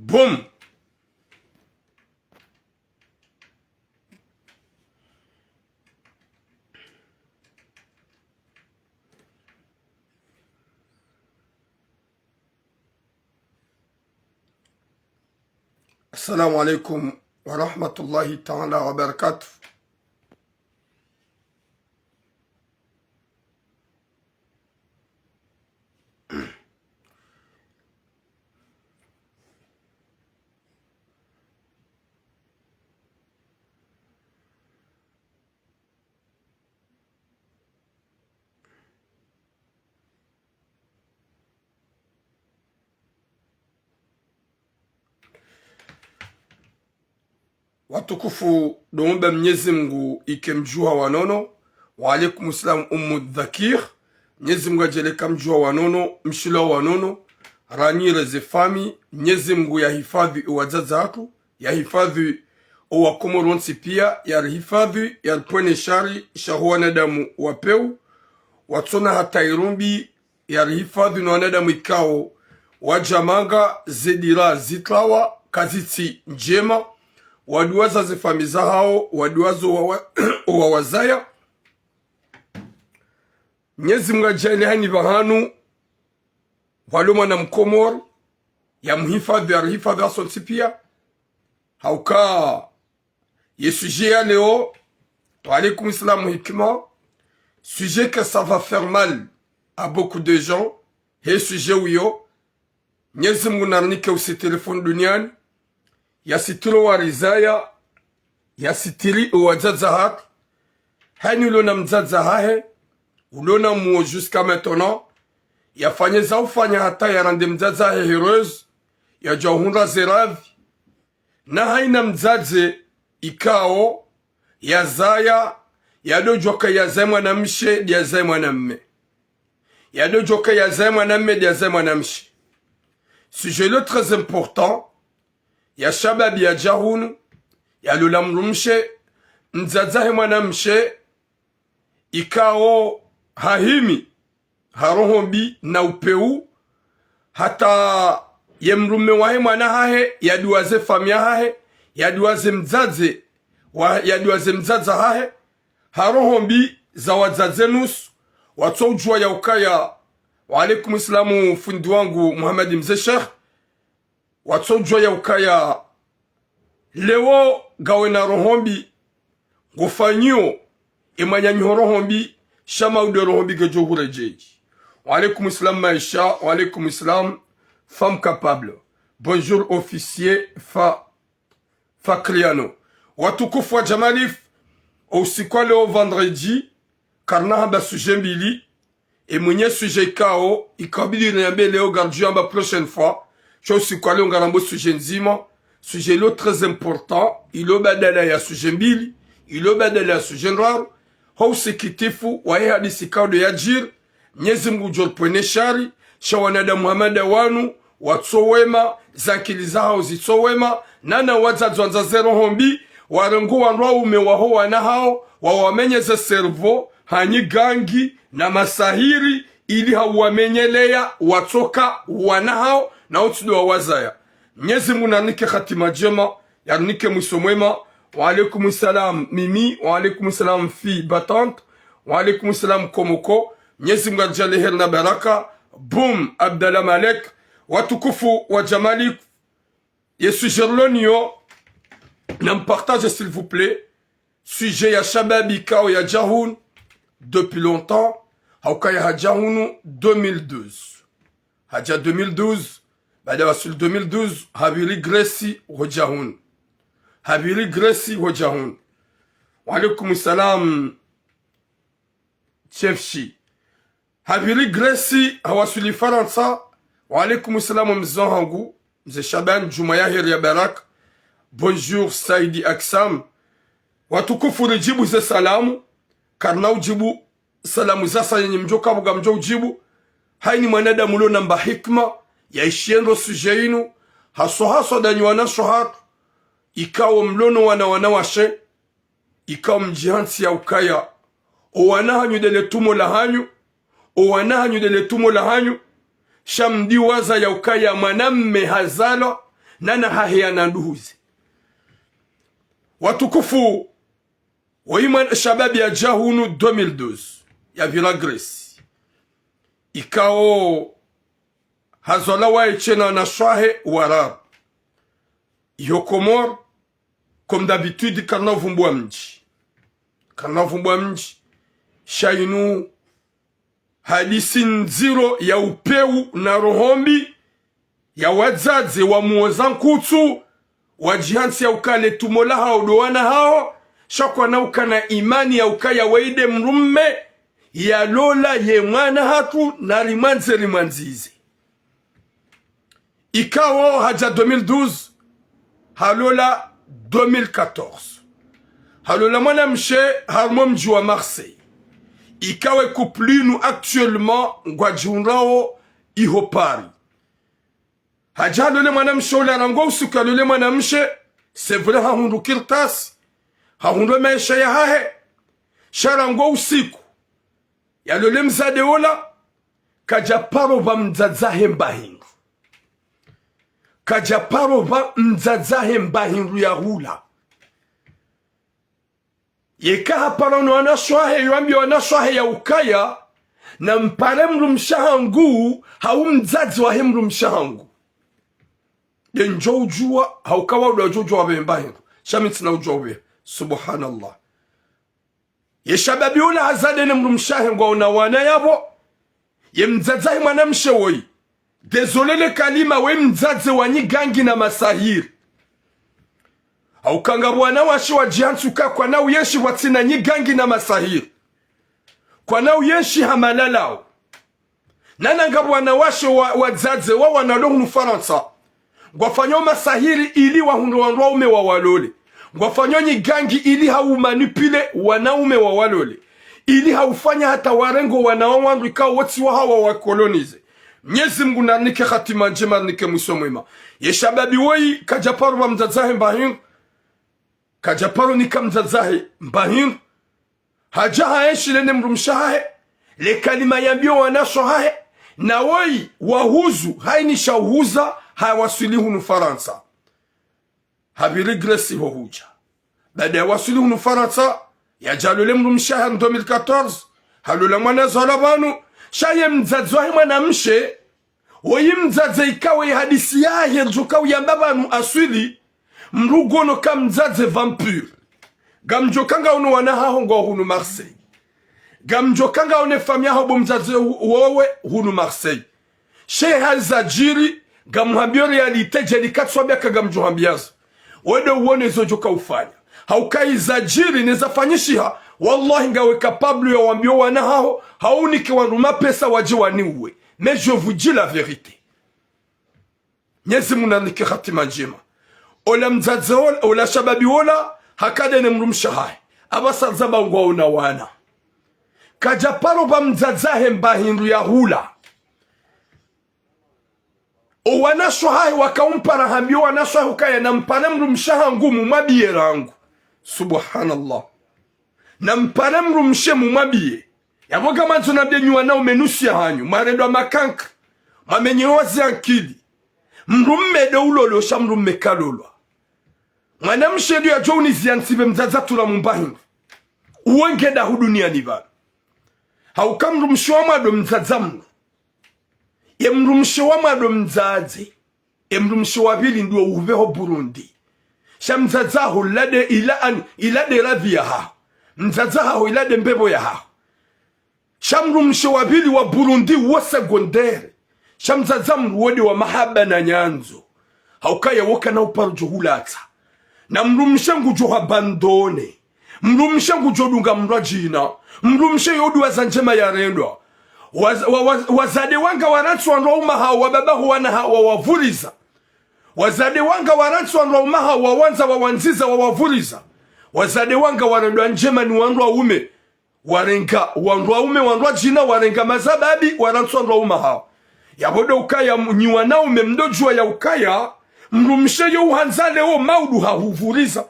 Boum. Assalamu alaikum wa rahmatullahi ta'ala wa barakatuh. Watukufu doombe Mwenyezi Mungu ikemjua wanono. Wa alaikum salam ummu dhakir. Mwenyezi Mungu ajeleka mjua wanono, mshila wanono, ranyire zefami. Mwenyezi Mungu ya hifadhi uwazaza hatu, ya hifadhi uwakomoronsi pia, ya hifadhi ya pwene shari shahu wanadamu wapeu. Watsona hata irumbi ya hifadhi na wanadamu ikao wajamanga zedira zitlawa kaziti njema. Waduaza zefamiza hao, waduazo wawazaya. Mwenyezi Mungu ajalie hani bahanu waluma na mkomor ya mhifadhi ya hifadhi asonsi pia. Hauka ye sujet ya leo wa alaikum islam hikma, sujet que ça va faire mal à beaucoup de gens. He sujet uyo Mwenyezi Mungu narnike usi telefone duniani ya sitiro wa rizaya ya sitiri uwajaza hatu. Hani ulona mzaza hahe ulona muo jusqu'à maintenant ya fanyeza ufanya hata ya rande mzaza hahe heureuse ya jahunda zeravi na haina mzaze ikao ya zaya ya dojoka ya zemwa na mshe ya zemwa na mme ya dojoka ya zemwa na mme ya zemwa na mshe. Sujet-le très important ya shababi ya jahunu ya lulamru mshe mzazahe mwana mshe ikao hahimi harohombi na upeu hata ye mrume wahe mwana hahe ya duaze famia hahe ya duaze mzaze ya duaze mzaza hahe harohombi za wazaze nusu watso ujua ya ukaya. Wa alaikum islamu fundi wangu Muhammad Mzee Sheikh watso ujua ya ukaya lewo gawe na rohombi gofanyo imanya rohombi shama ude rohombi gejo hurejeji. Wa alaikum islam Maisha, wa alaikum islam femme capable. Bonjour officier fa Kriano. Watukufu wa Jamalif usiku wa leo vendredi karna hamba sujet mbili e mwenye sujet kao ikabidi niambe leo gardu hamba prochaine fois cho usiku wa leo ngarambo sujet nzima. Sujet lo très important ilo badala ya sujet mbili ilo badala ya sujet raro hau sikitifu wa hadisi kaudo ya jir. Mwenyezi Mungu jolpwene shari sha wanadamu hamada wanu watsowema zankiliza hao zitsowema nana wadzadzwanza zero hombi warengu wanrwa ume waho wana hao wawamenyeze servo hanyi gangi na masahiri ili hawamenyelea watsoka wana hao na utudu wa wazaya. Mwenyezi Mungu nanike khatima jema yanike mwisomwema. Wa alaikum salam Mimi, wa alaikum salam fi Batante, wa alaikum salam Komoko. Mwenyezi Mungu ajalie heri na baraka. Boum Abdallah Malek. Watukufu wa Jamalik yesu jerlonio na partage s'il vous plaît sujet ya shababi kao ya Jahoun depuis longtemps hauka ya Jahoun 2012 haja 2012 baada wa sul 2012 habili Gresi wa Jahoun habili Gresi wa Jahoun. Wa alaikum salam Chefshi habili Gresi hawasuli Faransa. Wa alaikum salam mzangu Mzee Shaban Juma ya heri ya baraka. Bonjour Saidi Aksam. Watukufu rijibu ze salamu karna ujibu salamu zasa yenye mjoka buga mjo ujibu haini mwanadamu lo namba hikma ya ishiendo suje inu haso danyu wanasho hatu ikawo mlono wana washe ikawo mjihansi ya ukaya o wanahanyu dele tumo la hanyu o wanahanyu dele tumo la hanyu shamdi waza ya ukaya mwanamme hazalo nana hahia na nduhuzi watukufu Waiman shababi ya jahunu 2012 ya Villa Grace ikao hazola waichena na swahe warab Yokomor comme d'habitude karna vumbua mji shainu hadisi nziro ya upeu na rohombi ya wazazi wa muozankutu wajihansi ya ukale tumola hao doana hao shakwa na ukana imani ya ukaya waide mrumme ya lola ye mwana hatu na rimanzizi ikao haja 2012 halola 2014 halola mwana mshe harmo mji wa Marseille ikawe kuplinu actuellement ngwajunrao iho Paris haja halole mwana mshe ule rango usiku halole mwana mshe c'est vrai hahundu kirtas hahundu maisha ya hahe sharango usiku yalole mzade ola kajaparo ba mzazahe mbahindu kajaparo ba mzazahe mbahindu ya hula yeka haparo no anashwahe yuambi wanashwahe ya ukaya na mpare mrumshahangu hau mzazi wa mrumshahangu yenjo ujua haukawa udajujua wa mbahindu shamitsi na ujua uwe subhanallah yeshababi ula hazade ne mrumshahangu wa unawana yabo ye mzazahe mwana mshewoi dezolele kalima we mzaze wanyigangi na masahiri haukanga bwana washi wa jihansuka kwa na uyeshi watina nyigangi na masahiri kwa na uyeshi hamalalao nananga bwana washi wazaze wa wanalongu Faransa ngwafanyo masahiri ili wahundu wanaume wa walole ngwafanyo nyigangi ili haumanipile wanaume wa walole ili haufanya hata warengo wanaowandu ikaw woti wa hawa wakolonize Mwenyezi Mungu nanike khatima njema nike mwisho mwema yeshababi woi kajaparu wa mzazahe mbahindu kajaparu nika mzazahe mbahindu hajaha enshilene mrumshahe le kalima yambio wanasho hahe na woi wahuzu haini shauhuza hawasili hunu Faransa habiri Gresi hohuja baada ya wasili hunu Faransa ya jalole mrumshahe 2014 halula mwana zolabanu shaye mzazi wahi mwana mshe woyi mzazi ikawe hadisi yahe rjukawu yambabanu aswili mrugono ka mzazi vampire gamjokanga unu wanahaho hunu Marseille gamjokanga une famia hobo mzazi wowe hunu Marseille she hazajiri gamuhambio realite jelikatswabia kagamjohambiazo wedo uone zojoka ufanya haukai zajiri nezafanyishiha wallahi ngawe capable ya wambio wanahaho haunike wanuma pesa waje waniwe mais je vous dis la vérité Mwenyezi Mungu nanike khatima njema ola mzazi ola shababi ola hakade ne mrumshahaye abasazaba ngwa una wana kajaparo ba mzazahe mbahindu ya hula o wanashwahaye wakaumpara hambio wanashwahe ukaya na mpane mrumshahangu mumabiye rangu subhanallah na mpare mrumshe mumabie yaboga manzo na byenyu na umenusi hanyu maredo makanka mamenyewazi ankili mrumme de ulolo shamrumme kalolo mwana mshedu ya joni ziansibe mzaza la mumbahindu uwenge da dunia ni bana haukamrumshe wa mado mzazamu ye mrumshe wa mado mzazi ye mrumshe wa bili ndio uveho Burundi shamzazaho lade ilade ravia ha mzazaho ilade mbebo ya ha shamrumshe wa bili wa Burundi wa secondaire shamzazamu wodi wa mahaba na nyanzo haukaya woka na uparujo hulata na mrumshe ngujo abandone mrumshe ngujo dunga mrajina mrumshe yodu wazanjema ya rendwa wazade wanga warantu wanrauma hao wababahu wana hao wavuriza wazade wanga warantu wanrauma hao wawanza wawanziza wawavuriza wazade wanga warendwa njema ni wanrwa ume warenga wanrwa ume wanrwa jina warenga mazababi warantu wanrauma hao yabodo ukaya nyiwa na ume mdojua ya ukaya mrumshe yo uhanza leo maudu hahuvuriza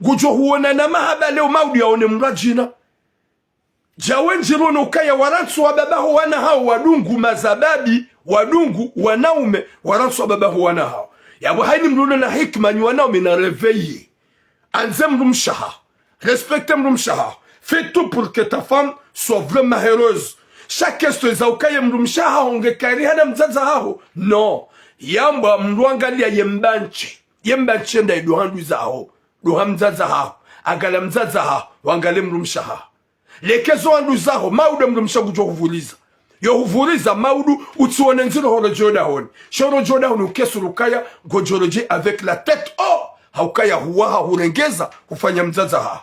gujo huona na mahaba leo maudu yaone mrajina jawenjirono ukaya warantu wababaho wana hao wadungu mazababi wadungu wanaume warantu wababaho wana hao yabo haini mrulo na hikma ni wana mena réveiller anze mrumshaha respecte mrumshaha fais tout pour que ta femme soit vraiment heureuse chaque question za ukaye mrumshaha ongekari hana mzaza hao non yamba mruangalia yembanche nda iduhandu zao duhamzaza hao agala mzaza hao wangale mrumshaha lekezo andu zao maudu mrumshaha kujohuvuliza yohuvuliza maudu utuone nziro horo joda honi shoro joda honi ukesu lukaya gojoroje avec la tête haukaya huwaha hurengeza hufanya mzaza hao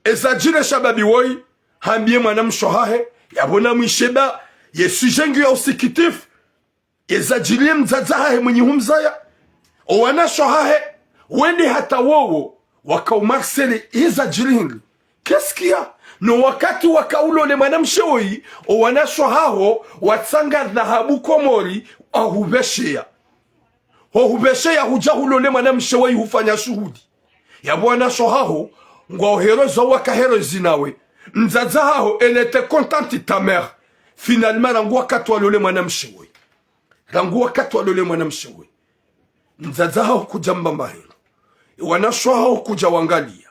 ezajire shababi woi hambie mwanamshohahe yabona mwisheba yesu jengu ya usikitif ezajirie mzaza hahe mwenye humzaya owanashohahe wende hata wowo wakaumarsele ezajirihingli keskia no wakati wakaulole mwanamshewoi owanashohaho watsanga dhahabu komori ahubeshea huja hulole mwanamshewoi hufanya shuhudi yabwana shohaho ngwa herozo wakaherozi nawe mzaza hao elle était contente ta mère finalement rangu wakati walole mwanamshewoi mzaza hao kujamba mahiro wanashwa hao kuja wangalia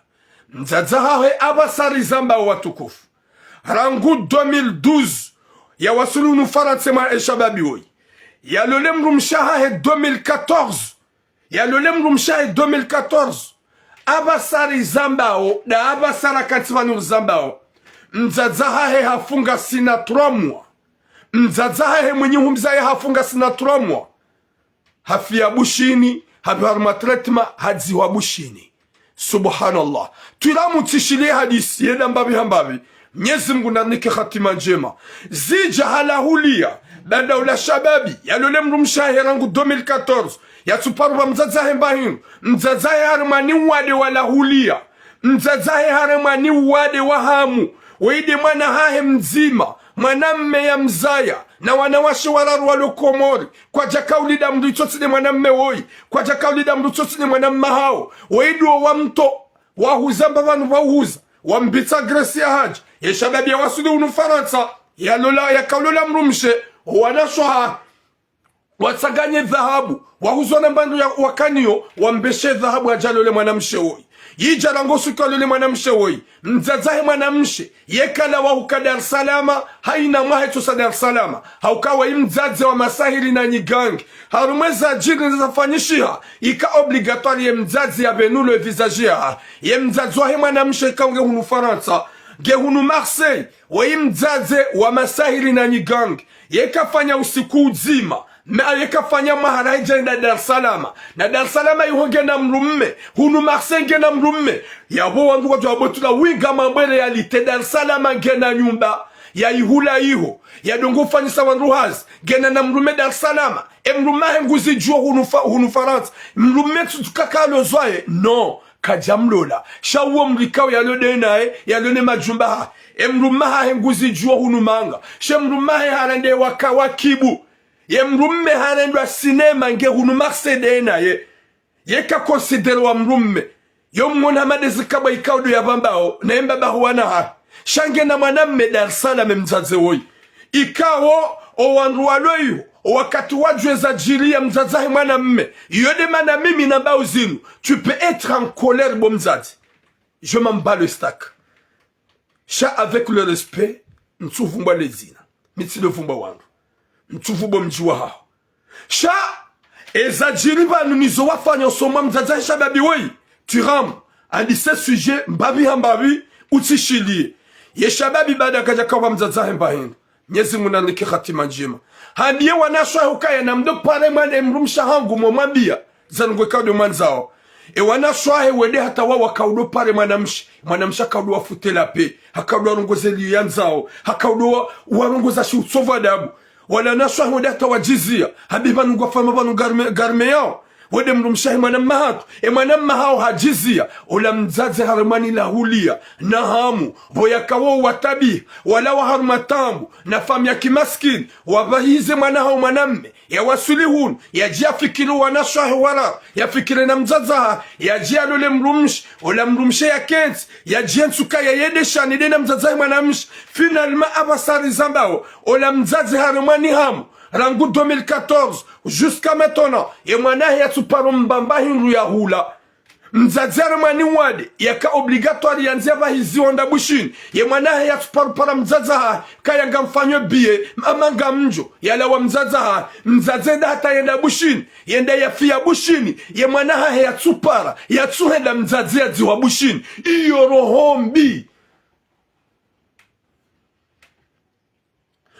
mzaza hao abasari zamba watukufu rangu 2012 ya wasulu nufarantsema eshababi woi ya lole mrumshaha 2014 abasari zambao na abasara kativanu zambao mzazahahe hafunga sina 3 mois mzazahahe mwenye humzaye hafunga sina 3 mois hafia bushini habiharma tretma hadziwa bushini subhanallah tulamu tishilie hadisi yeda mbabi Mwenyezi Mungu nanike khatima njema zija halahulia baada ula shababi yalole mrumshahe rangu 2014 yatuparuwa mzazahe mbahinu mzazahe harumani wade wala hulia mzazahe harumani wade wahamu weide mwana hahe mzima mwanamme ya mzaya na wanawashe wararu walokomori kwa jakaulida mduchotine mwanamme woi kwa jakaulida mduchotine mwanamme hao weide wa mto wahuzamba vanu wahuza wambita gresi ya haji yeshababi ya wasudi unufaransa ya kaulola mrumshe wanashoha watsaganye dhahabu wahuzona mbandu ya wakaniyo wambeshe dhahabu ajalole mwanamshe woi yijarango sukalole mwanamshe woi mzazahe mwanamshe yekala wahuka Dar es Salaam haina mwaheto sa Dar es Salaam haukawa imzaze wa masahili na nyigangi harumweza jiri nizafanyishiha ika obligatoire ye mzaze ya benulo e visagea ye mzaze wahe mwanamshe ikaunge hunu Faransa gehunu Marseille wa imzaze wa masahili na nyigangi yekafanya usiku uzima yekafanya maharaja na Dar es Salaam na Dar es Salaam yuhonge na mrumme hunu Marseille na mrumme yabo wangu kwa jabotula winga mambele ya lite Dar es Salaam ngena nyumba ya ihula iho ya dongo fanyisa wanruhaz gena na mrumme Dar es Salaam mrumme nguzi juo hunu France mrumme tutukakalo zwaye no kajamlola shawo mrikao ya lode nae ya lone majumba mrumme nguzi juo hunu manga mrumme harande wakawakibu ye mrumme hanendwa sinema nge hunu Marseille naye yeka considere wa mrumme yo mwona madezi kaba ikaudu ya bambao na mbaba huwana ha shange na mwanamme Dar es Salaam mzaze woi ikawo o wanrualoyo wakati wajwe za jiria mzazahe mwanamme yode mana mimi na bao zinu tu peux être en colère bon mzazi je m'en bats le stack cha avec le respect nsuvumba lezina mitile vumba wangu mtuvubo mjiwa hao sha ezajiri banu nizo wafanya soma mzazahe shababi woi tiram andi ce sujet mbabi utishilie ye shababi baada kaja kwa mzazahe mbahindu Mwenyezi Mungu nanike khatima njema hadiye wanashwa hukaya na mdo pare mwane mrumsha hangu mwambia zanugwe kaudo manzao wanashwa wede hata wawa kaudo pare mwanamsha kaudo wafutela pe hakaudo warongozeli yanzao hakaudo warongoza shi utsova adabu wala nashwa wede hata wajizia habiba nungwa fama banu garme yao wede mrumshahi mwanamma hatu mwanamma hao hajizia ula mzaze harumani lahulia na hamu boyakawo watabi wala wa harumatambu na famu ya kimaskini wabahize mwana hao mwanamme ya wasulihun ya jia fikiru wanashahi wara ya fikire na mzazaha ya jia lule mrumsh ula mrumshe ya kensi ya jia nsuka ya yedesha nide na mzazahi mwanamsh finalma abasari zambao ula mzaze harumani hamu rangu 2014 jusqu'à maintenant ye mwanahe yatsuparo mbamba hindu ya hula mzadzare mwani wade yaka obligatoire yanzia vahizi onda bushini ye mwanahe yatsuparo para mzadzaha kaya ngamfanyo biye amanga mjo yala wa mzadzaha mzadzenda hata yenda bushini yenda yafia bushini ye mwanahe yatsupara yatsuhenda mzadzia dziwa bushini iyo rohombi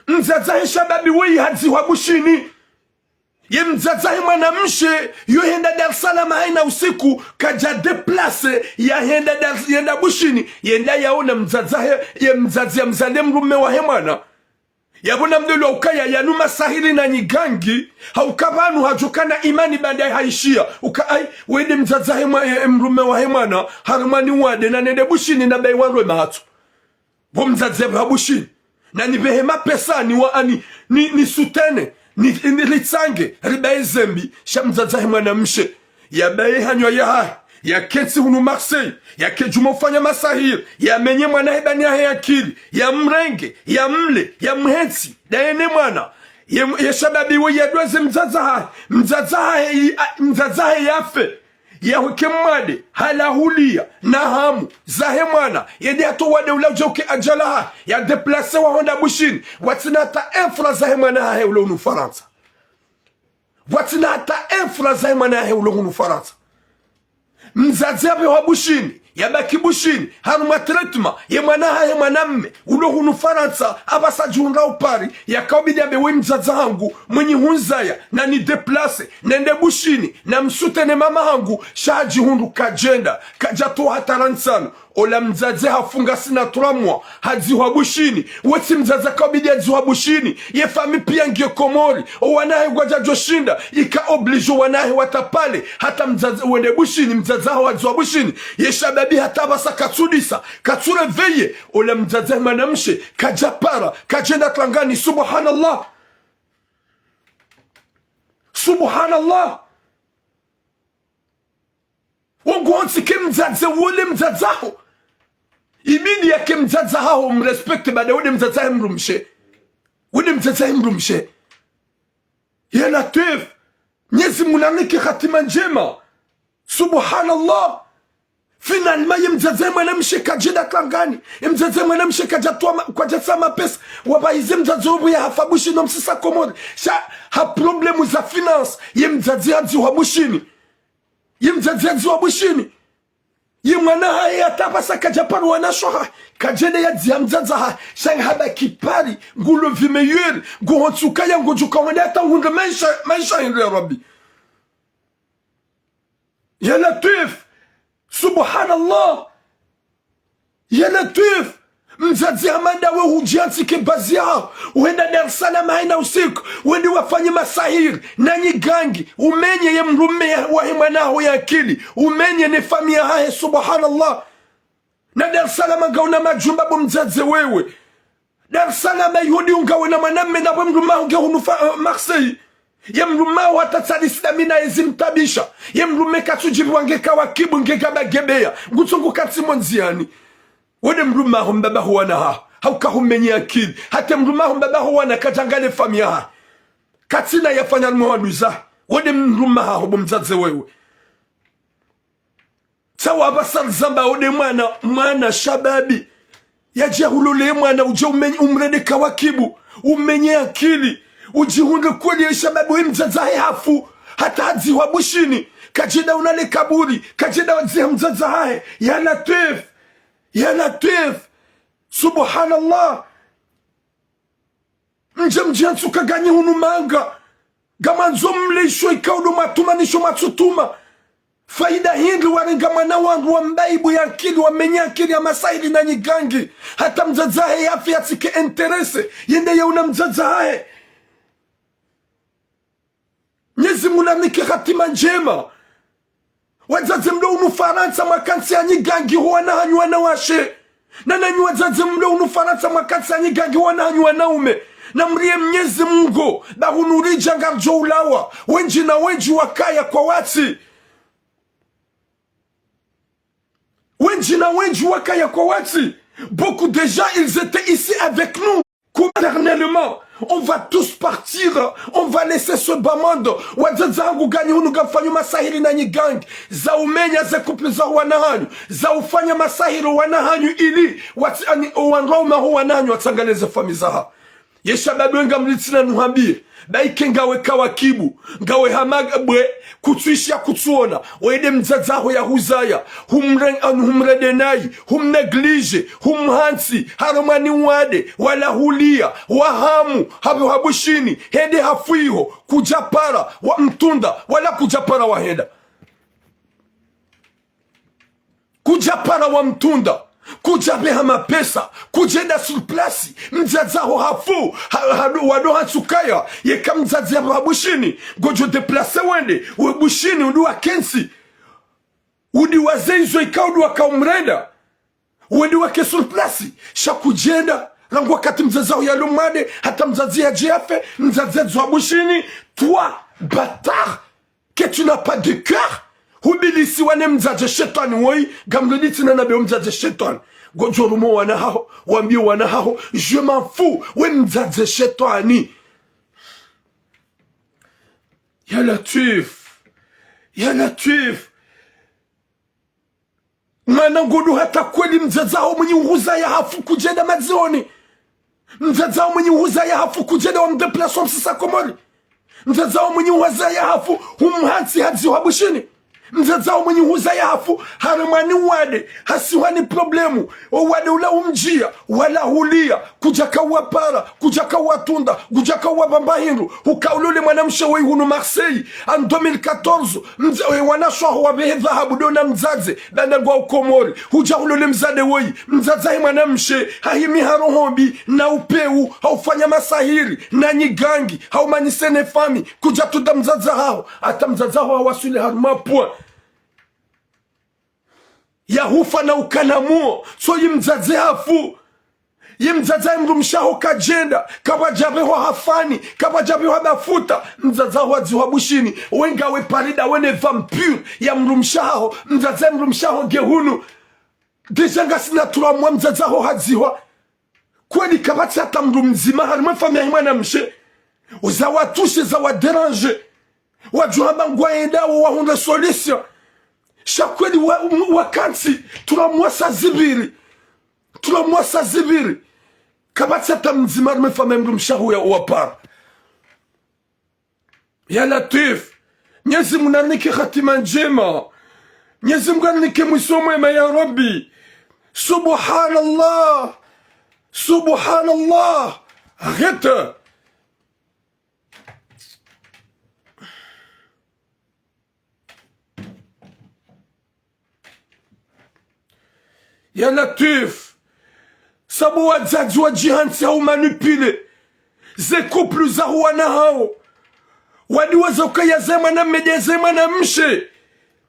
mzadzahe shababi wei hadziwa bushini ye mzadzahe mwanamshe yohenda Dar es Salaam haina usiku kaja deplace yenda bushini yenda yaona mzadzahe ye mzadzia mzade mrume wa hemana yabona mdolo ukaya yanuma sahili na nyigangi haukabanu hajukana imani bandai haishia ukai wende mzadzahe mrume wa hemana harumani wade na nende bushini na bei warwe mahatu bo mzadzia bushini na nibehema pesa ni sutene ni litsange ribaye zembi shamzadzahe mwanamshe yabaye hanywa ya ketsi hunu Marseille ya kejuma ufanya masahiri ya menye mwanahe bani yahe akili ya mrenge ya mle ya mhetsi daene mwana ya shababi we yadweze mzadzahe yafe ya hukemade halahulia na hamu zahe mwana yedi hato wade ulaujoke ajalaha ya deplase wa honda bushini watina hata enfra zahe mwana hahe ulo hunu Faransa watina hata enfra zahe mwana hahe ulo hunu Faransa mzazi yabe wa bushini yabaki bushini hanu matretma ye mwana hahe mwanamme ulo hunu Faransa abasa juhunga upari ya kaubidi yabe we mzazi hangu mwenye hunzaya na ni deplase nende bushini na msutene mama hangu shaji hundu kajenda kajato hataransano ola mzazi hafunga sina 3 mois hadziwa bushini weti mzazi kaubidi hadziwa bushini ye fami pia ngie Komori o wanahe gwaja joshinda ika oblijo wanahe watapale hata mzazi wende bushini mzazi hawa hadziwa bushini ye shababi hata basa katsudisa katsure veye ola mzazi manamshe kajapara kajenda tlangani subhanallah subhanallah wongonsi ke mzazi wole mzazaho ibidi yake mzazaho mrespecte bada wode mzazaho mrumshe wode mzazaho mrumshe ya latif nyezi munanike khatima njema subhanallah finalement ye mzazaho mwanamshe kajeda klangani ye mzazaho mwanamshe kajatwa kwa jasama pesa wabaize mzazaho ya hafabushi no msisa Komori ha problemu za finance ye mzazaho hadziwa bushini ye mzazaho hadziwa bushini ye mwana hae atapasa kajaparu wanashoha kajede ya dzia mzazaha shang haba kipari ngulo vimeyuri nguhotsuka ya ngujuka wende hata hunde maisha hindu ya Rabbi ya latif subhanallah ya latif mzazi amanda we hujiansi kebazi yao uenda Dar es Salaam haina usiku uende wafanye masahiri na nyigangi umenye ye mrume wa himanaho ya akili umenye ne familia hae subhanallah na Dar es Salaam gauna majumba bo mzazi wewe Dar es Salaam yudi ungawe na manamme na mruma unge hunu Marseille ye mrume watatsali sidamina ezimtabisha ye mrume katsujibu wange kawakibu nge kabagebea ngutsungu katsimonziani wode mruma humbaba huwana hauka humenye akili hata mruma humbaba huwana katangale familia katina yafanya mwanuza wode mruma hubo mzazi wewe sawa basal zamba wode mwana shababi yaje hulule mwana uje umrede kawakibu umenye akili ujihunge kweli shababi we mzazi hafu hata hadziwa bushini kajeda unale kaburi kajeda wadzia mzazi hae ya latif ya latif subhanallah mjamjiansu kaganye hunu manga gamanzo mleisho ikaudu matumanisho matsutuma faida hindi waringa mwana wangu wa mbaibu ya akili wa menye akili ya masaili na nyigangi hata mzazahe yafi yatike interese yende ya una mzazahe nyezi munamike khatima njema wazazi mdo unu Faransa makansi ya nyigangi huwa na hanyu wanawashe na nanyi wazazi mdo unu Faransa makansi ya nyigangi huwa na hanyu wanaume na mrie Mwenyezi Mungu bahunurija ngarjo ulawa wenji na wenji wakaya kwa wati wenji na wenji wakaya kwa wati beaucoup de gens ils étaient ici avec nous éternellement On va tous partir. On va laisser ce bamando. Wadzangu gani hunu gafanya masahiri na nyigang. Za umenya za couple za wanahanyu. Za ufanya masahiri wanahanyu ili wanrauma ho wanahanyu watsangaleze famizaha. Yeshababu wenga mlitina nuhambie. Baike ngawe kawakibu. Ngawe hamagabwe. Kutuishia kutuona. Wede mzazaho ya huzaya. Humredenai. Humneglige. Humhansi. Haromani wade. Wala hulia. Wahamu. Habu habushini. Hede hafuiho. Kujapara. Wa mtunda. Wala kujapara wa heda. Kujapara wa mtunda. Kujabeha mapesa, kujenda surplasi, mzazaho hafu, wado hatsukaya, yeka mzazi ya babushini, gojo deplase wende, webushini udu wa kensi, udi wazenzo ika udu waka umrenda, wendi wake surplasi, shakujenda, rangu wakati mzazaho ya lumade, hata mzazi ya jefe, mzazi ya babushini, toi, bâtard, que tu n'as pas de cœur, hubilisi wane mzaje shetani woi gamloditi na nabe mzaje shetani gojorumo wana hao wambie wana hao je m'en fous we mzaje shetani ya latif mwana ngodu hata kweli mzazao mwenye uhuza ya hafu kujenda mazioni mzazao mwenye uhuza ya hafu kujenda wa mdeplaso msisa komori mzazao mwenye uhuza ya hafu humhansi hadzi wabushini mzazao mwenye huza ya hafu haramani wade hasiwani problemu wade ula umjia wala hulia kujaka wapara kujaka watunda kujaka wabambahiru hukaulule mwanamshe wei hunu Marseille en 2014 wanashwa wabehe dhahabu dona mzaze banda gwa ukomori huja hulule mzade wei mzazahi mwanamshe hahimi harohombi na upeu haufanya masahiri na nyigangi haumanisene fami kujatuda mzaza hao hata mzaza hao hawasule harumapua Yahufa na ukanamuo so yimzaze hafu yimzaze mrumshaho kajenda kabajabeho hafani kabajabeho mafuta mzaza wadziwa bushini wenga we parida wene vampire ya mrumshaho mzaze mrumshaho gehunu dejanga sinatura mwa mzaza ho hadziwa kweli kabati hata mrumzima harima famia mwana mshe uzawatushe za waderange wajuhamba ngwaenda wahunde solution shakweli wakansi tunamwasa zibiri kabati hata mzima mefame mrumshahu ya wapara ya latif nyezi munanike khatima njema nyezi munanike mwiso mwema ya rabbi subhanallah arrête ya latif sabu wazazi wa jihansi hau manipule ze couple za wana hao wadiweza ukayazema na medezema na mshe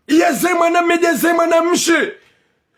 yazema na medezema na mshe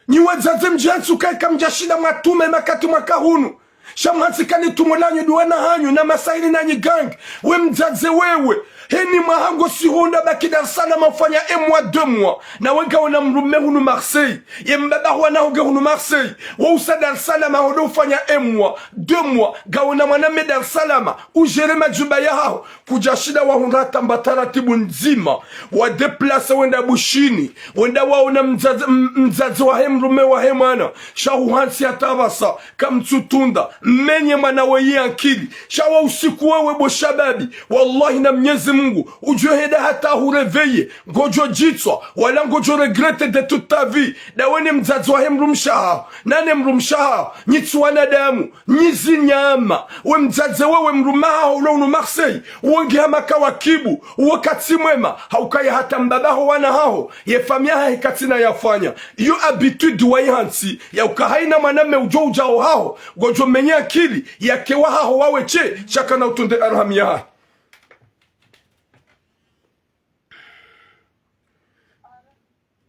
ni wazazi mjihansi ukaika mjashida matume makati mwakahunu shamhansi kani tumulanyo duwana hanyu na masaili na nyigang we mzaze wewe heni mahango sihonda baki Dar es Salaam ufanya 1 mois 2 mois na wenga wana mrume hunu Marseille ye mbaba wana hoge hunu Marseille wa usa Dar es Salaam hodo ufanya 1 mois 2 mois gawana mwana me Dar es Salaam ujere majuba ya hao kujashida wa hunrata mbatara tibu nzima wa deplace wenda bushini wenda waona mzaze wa he mrume wa he mwana shahu hansi atabasa kamtsutunda menye mwana weye ankili shawa usiku wewe bo shababi wallahi na mnyezi Mungu ujue heda hata hureveye ngojo jitswa wala ngojo regrete de toute ta vie da wene mzazi wa mrumshaha nane mrumshaha nyitsu wanadamu nyizi nyama we mzazi wewe mrumaha unu Marseille uongi hama kawakibu wakati mwema haukaya hata mbabaho wana hao ye famia hekatina yafanya yu habitude wa ihansi ya ukahaina maname ujo ujao hao ngojo menye akili ya kewa hao wawe che shaka na utunde arhamia.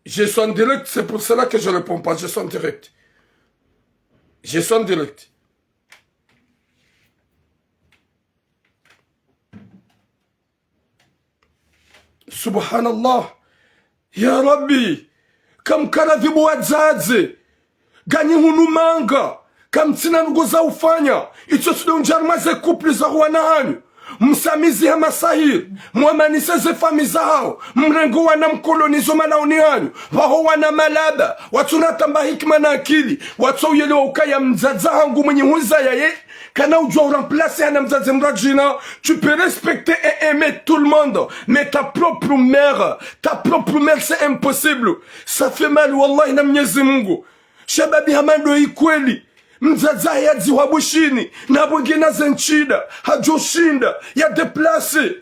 Je suis en direct, c'est pour cela que je ne réponds pas. Je suis en direct. Subhanallah. Ya Rabbi. Kam karadhibu wazazi. Ganyi hunu manga. kamtina nguza ufanya icho tudonjarma ze couple za wana hanyu msamizi ya masahiri mwamanise ze fami zao mrengo wana mkolonizo malaoni hanyu waho wana malaba watunatamba hikma na akili watu yelewa ukaya mzaza hangu mwenye huza ya ye kana ujua remplacer un mzazi mrajina. Tu peux respecter et aimer tout le monde, mais ta propre mère c'est impossible. Ça fait mal wallahi na Mwenyezi Mungu. Shababi hamando ikweli mzaza ya ziwabushini na bwengena zenchida hajoshinda ya déplacé.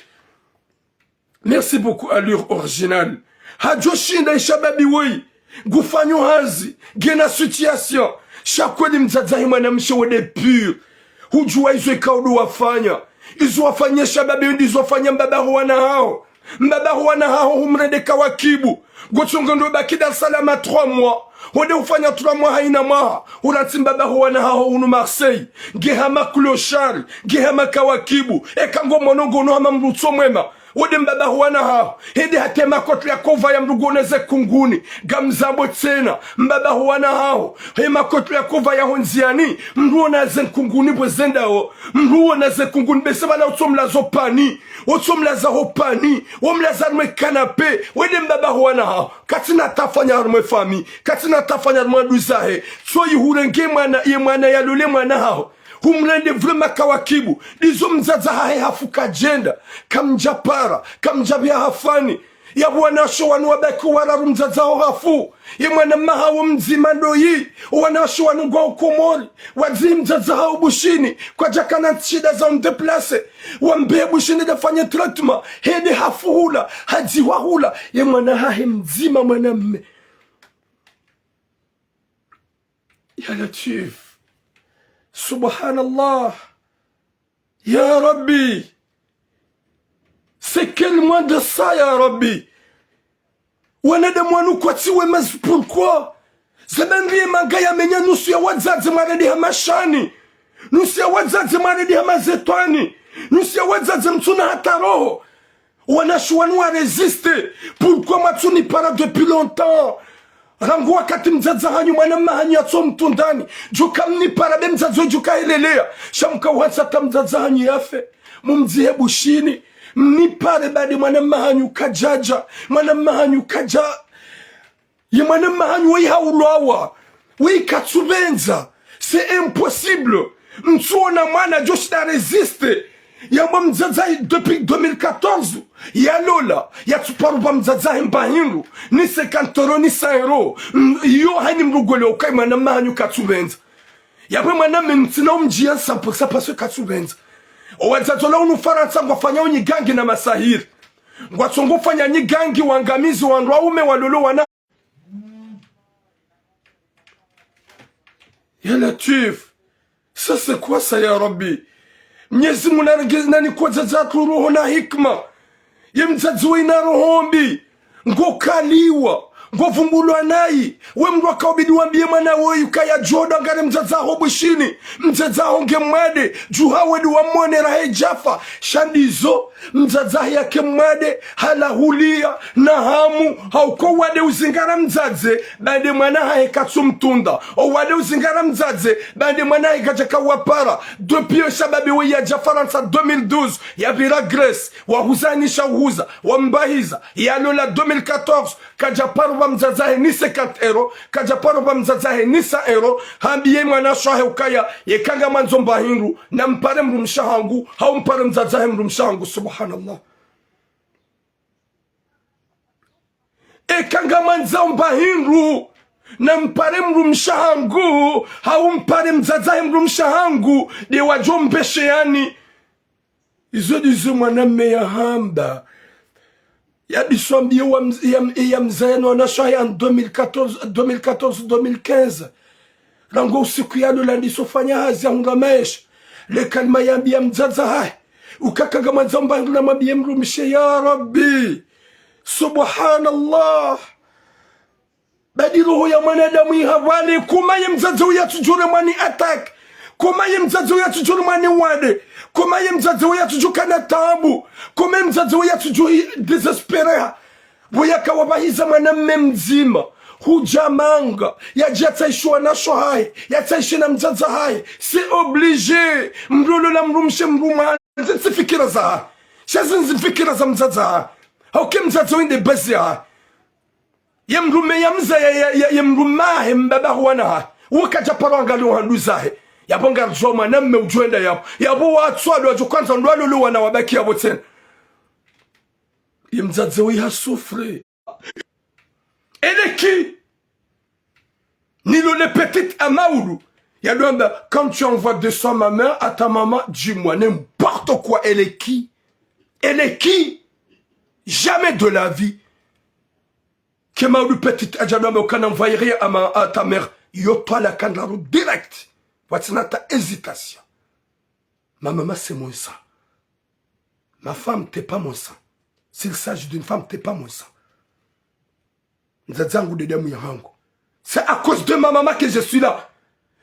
Merci beaucoup allure originale. Hajoshinda shababi wei gufanyo hazi gena situation shakweli mzaza himana mshewede pure. Hujua izo ikaudu wafanya izo wafanya shababi ndizo wafanya mbabahu wana hao humredeka wakibu gochongondo baki Dar es Salaam 3 mois wode ufanya 3 mois haina maha urati mbabahu wana hao unu Marseille gehama clochard gehama kawakibu ekango monongo no hama mrutso mwema wode mbabahu wana hao hedi hatema kotli ya kova ya mrugoneze kunguni gamzambo tena mbabahu wana hao hema kotli ya kova ya honziani mruona zen kunguni bwezenda o mruona zen kunguni beseba na utomlazo pani utomlaza hopani umlaza mwe kanape wede mbabahu wana hao katina tafanya harumwe fami katina tafanya harumwe duzahe so yihurenge mwana ya lule mwana hao humlende vrema kawakibu dizo mzaza hae hafuka jenda kamjapara kamjabia hafani ya wanasho wanu wabaki wararu mzaza ho hafu ya mwana maha wa mzima ndoyi wanasho wanu gwa ukomori wazi mzaza hao bushini kwa jakana shida za mdeplase wambe bushini defanye tratuma hede hafu hula hajiwa hula ya mwana hae mzima mwana mme ya Latif. Subhanallah. Ya Rabbi. C'est quel mois de ça, Ya Rabbi? Wanadamu kwa tiwe mas pourquoi? Zabanrie magaya menya nusu ya wadzazi maredi hamashani. Nusu ya wadzazi maredi hamazetwani. Nusu ya wadzazi mtuna hata roho. Wanashuanua resiste. Pourquoi matsuni para depuis longtemps? Rangu wakati mzaza hanyu mwana mahanyu ato mtundani juka mni parabe mzazo juka ilelea shamka wansata mzaza hanyu yafe mumzihe bushini mni pare badi mwana mahanyu kajaja mwana mahanyu kaja ye mwana mahanyu wei haulawa wei katsubenza c'est impossible mtuona mwana joshida resiste yamba mzazai depuis 2014 ya lola ya tuparuba mzazai mbahinru ni 50 euro ni 100 euro yo hani mrugole ukai mwana mahanyu katsubenza yamba mwana mtina umjia 100% parce katsubenza owadzatola unu faransa ngwafanya unyigangi na masahiri ngwatsongo fanya nyigangi wangamizi wanraume walolo wana ya Latif. Ça c'est quoi ça ya Rabbi? Mwenyezi Mungu nani kwa zatu roho na hikma ye mzazi we na rohombi ngokaliwa ngovumbulwa nayi we mndu akabidi wambie mwana we ukaya joda ngare mzaza ho bushini mzaza honge mwade juhawe du wamone rahe jafa shandizo mzaza yake mwade hala hulia na hamu hauko wade uzingara mzaze bande mwana hae katsumtunda o wade uzingara mzaze bande mwana hae kajaka wapara depuis shababi we ya jafaransa 2012 ya bira Grace wa huzanisha uhuza wa mbahiza ya lola 2014 kajaparu wa mzazahe ni 50 euro kajaparu wa mzazahe ni 100 euro hambiye mwana shahe ukaya yekanga manzo mbahinru na mpare mrumshahangu hau mpare mzazahe mrumshahangu. Subhanallah. Ekanga manzo mbahinru na mpare mrumshahangu hau mpare mzazahe mrumshahangu de wajombeshe yani izo dizo mwaname ya hamba ya biswambie ya mzayano wanashaya en 2014-2015 rango usiku ya dola ndisofanya hazi ya hungamesha le kalma yambi ya mzaza hai ukakaga mazamba na mabi mrumishe ya Rabbi. Subhanallah. Badi roho ya mwanadamu ihawali kumaye mzaza ya tujure mwani attack kumaye mzaza ya tujure mwani wade kumaye mzaza ya tujukana tabu kumaye mzaza ya tuju desespera wayaka wabahiza mwanamme mzima hujamanga ya jataishwa na shohai ya taishi na mzaza hai c'est obligé mrolo la mrumshe mruma nzifikira za shazi nzifikira za mzaza hauke mzaza wende bazi ya mrume ya mza ya mrumahe mbaba huwana wakaja paro angali uhanduzahe yabo ngarjwa mwana mme ujuenda yabo watu wadu waju kwanza ndwalo lu wana wabaki yabo tena yemzaza wiha souffre elle est qui Nilo le petit Amaoulou. Quand tu envoies 200 ma mère à ta maman, dis-moi n'importe quoi. Elle est qui? Elle est qui? Jamais de la vie. Que Maoulou petit Adjadouamba aucun envoyer rien à ta mère. Yo toi la candarou direct. Voici ta hésitation. Ma maman c'est mon sang. Ma femme t'es pas mon sang. S'il s'agit d'une femme t'es pas mon sang. Nzadzangu de demu yahangu. C'est à cause de ma maman que je suis là.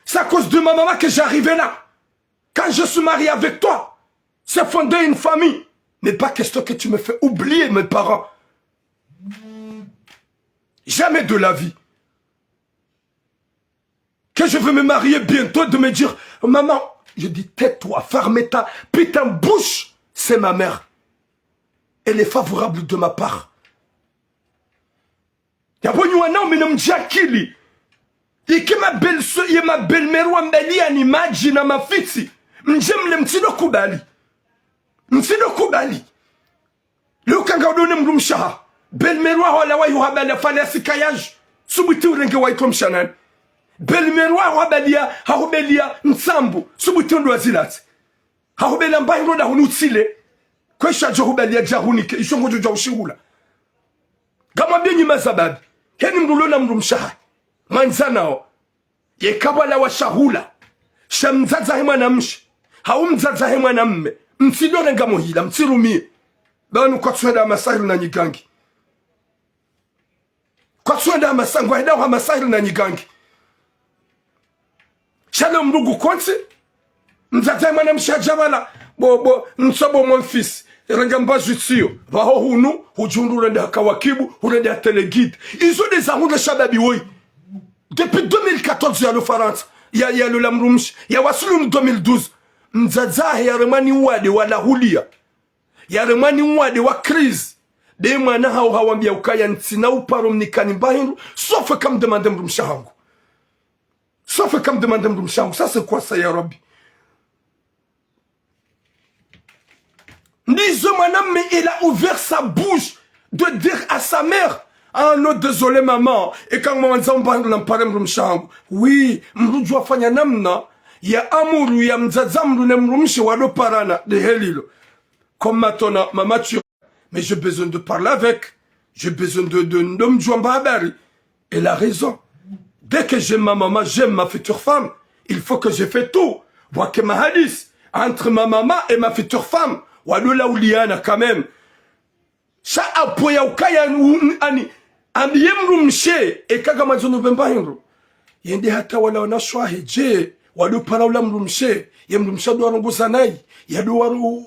C'est à cause de ma maman que j'arrivais là. Quand je suis marié avec toi, c'est fonder une famille. Mais pas question que tu me fais oublier mes parents. Jamais de la vie. Que je veux me marier bientôt, de me dire, maman, je dis, tais-toi, ferme ta putain bouche. C'est ma mère. Elle est favorable de ma part. Yabonyoana mais non mjakili. Ike ma belle-sœur, ye ma belle-mère wambeli animaji na mafiti. Mjemle mtido kubali. Mtido kubali. Leo kangaudone mrumshaha. Belle-mère wala wa yuhabala fala sikayaj. Subuti urenge wa ikomshanan. Belle-mère wabalia harubelia nsambu. Subuti ndo azilati. Harubela mbairo da hunutsile. Kwesha johubelia jarunike. Ishongo joja ushihula. Gama benyi mazababi. Heni mrulona mrumshaha. Manzanao. Yekabala wa shahula. Shamzaza hema na mshi. Haumzaza hema na mme. Msidore nga mohila. Msirumie. Banu kwa tuweda masahili na nyigangi. Kwa tuweda masahili. Wahida wa masahili na nyigangi. Shalom mrugu konti. Mzaza hema na mshi hajabala. Nsobo monfisi. Rengamba jutio vaho hunu hujundu rende hakawakibu rende telegide ils ont des armes de shababi oui depuis 2014 il y a le France il y a le lamrumsh il y a wasulum 2012 mzaza ya remani wade wala hulia ya remani wade wa crise de mwana hawambia ukaya ntina uparo mnikani bahindu sauf comme demander mrumshangu sauf comme demander mrumshangu ça c'est quoi ça ya rabbi. Madame, mais il a ouvert sa bouche de dire à sa mère, ah non, désolé maman, et quand maman dit, oui, mrujwa fanya namna, ya amuru ya mzazamru ne mrumishi wado parana de helilo. Comme maintenant, maman tu, mais j'ai besoin de parler avec, j'ai besoin de m'jouamba habari. Elle a raison. Dès que j'aime ma maman, j'aime ma future femme, il faut que je fais tout. Vois que ma hadith, entre ma maman et ma future femme, Walola uliana quand même. Sha apoya ukaya ani ambiyemru mshe ekaga mazono bemba hindru. Yende hata wala wanashwa heje walo para ula mru mshe yemru mshado warongoza nai yado waru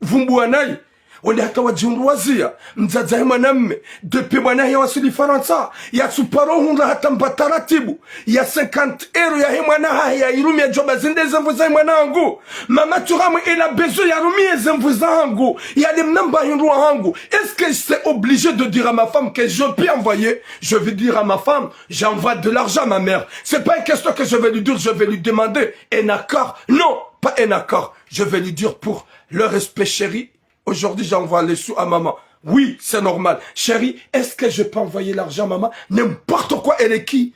vumbu nai wale hata wajundu wazia mzaza hema namme depuis mwana ya wasuli Faransa ya suparo hunda hata mbataratibu ya 50 € ya hema na ya irumi ya joba zinde zemvuza hema nangu mama turamu ila besoin ya rumi ya zemvuza hangu ya dem namba hindu hangu. Est-ce que c'est obligé de dire à ma femme que je peux envoyer? Je vais dire à ma femme j'envoie de l'argent à ma mère. C'est pas une question que je vais lui dire, je vais lui demander un accord. Non, pas un accord. Je vais lui dire pour le respect chéri. Aujourd'hui, j'envoie les sous à maman. Oui, c'est normal. Chérie, est-ce que je peux envoyer l'argent à maman? N'importe quoi, elle est qui?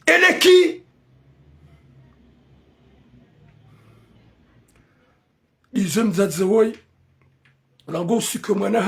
Elle est qui? Ils aiment Zazewoi. Lango Sukomana,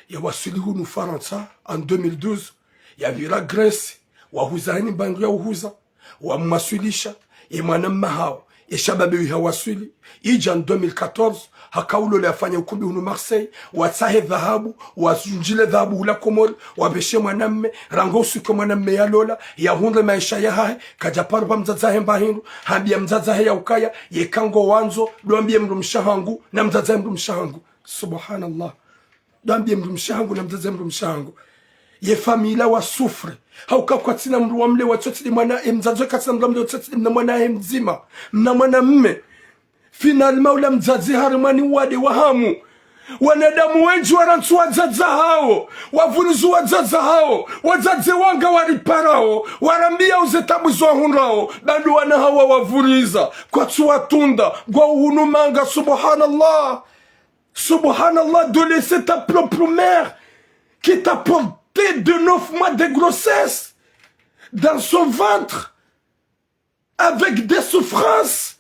il y a Wasuli Hunu Faransa en 2012. Il y avait la Grèce. Wahuzani Bangria Uhuza. Wamasulisha. Et Manam Mahao. Et Shababe Hawasuli. Ija en 2014. Hakaulo le afanya ukumbi hunu Marseille, watsahe dhahabu, wazunjile dhahabu hula Komori, wabeshe mwanamme, rango suko mwanamme ya lola, ya hunde maisha ya hae, kajaparu pa mzazahe mbahindu, hambia mzazahe ya ukaya, ye kango wanzo, luambie mrumshahangu, na mzazahe mrumshahangu. Subhanallah. Luambie mrumshahangu na mzazahe mrumshahangu. ye famila wa sufre hauka kwa tina mru wa mle watoti mwana mzazi katina mru wa mle watoti mwana mzima mna mwana mme finalma ula mzazi harimani wade wahamu wanadamu wengi warantu wazaza hao wavuruzu wazaza hao wazaze wanga wariparao warambia uzetabu zwa hunrao bandu wana hawa wavuriza kwa tuwatunda gwa uhunumanga subhanallah subhanallah de laisser ta propre mère qui t'a porté de 9 mois de grossesse dans son ventre avec des souffrances.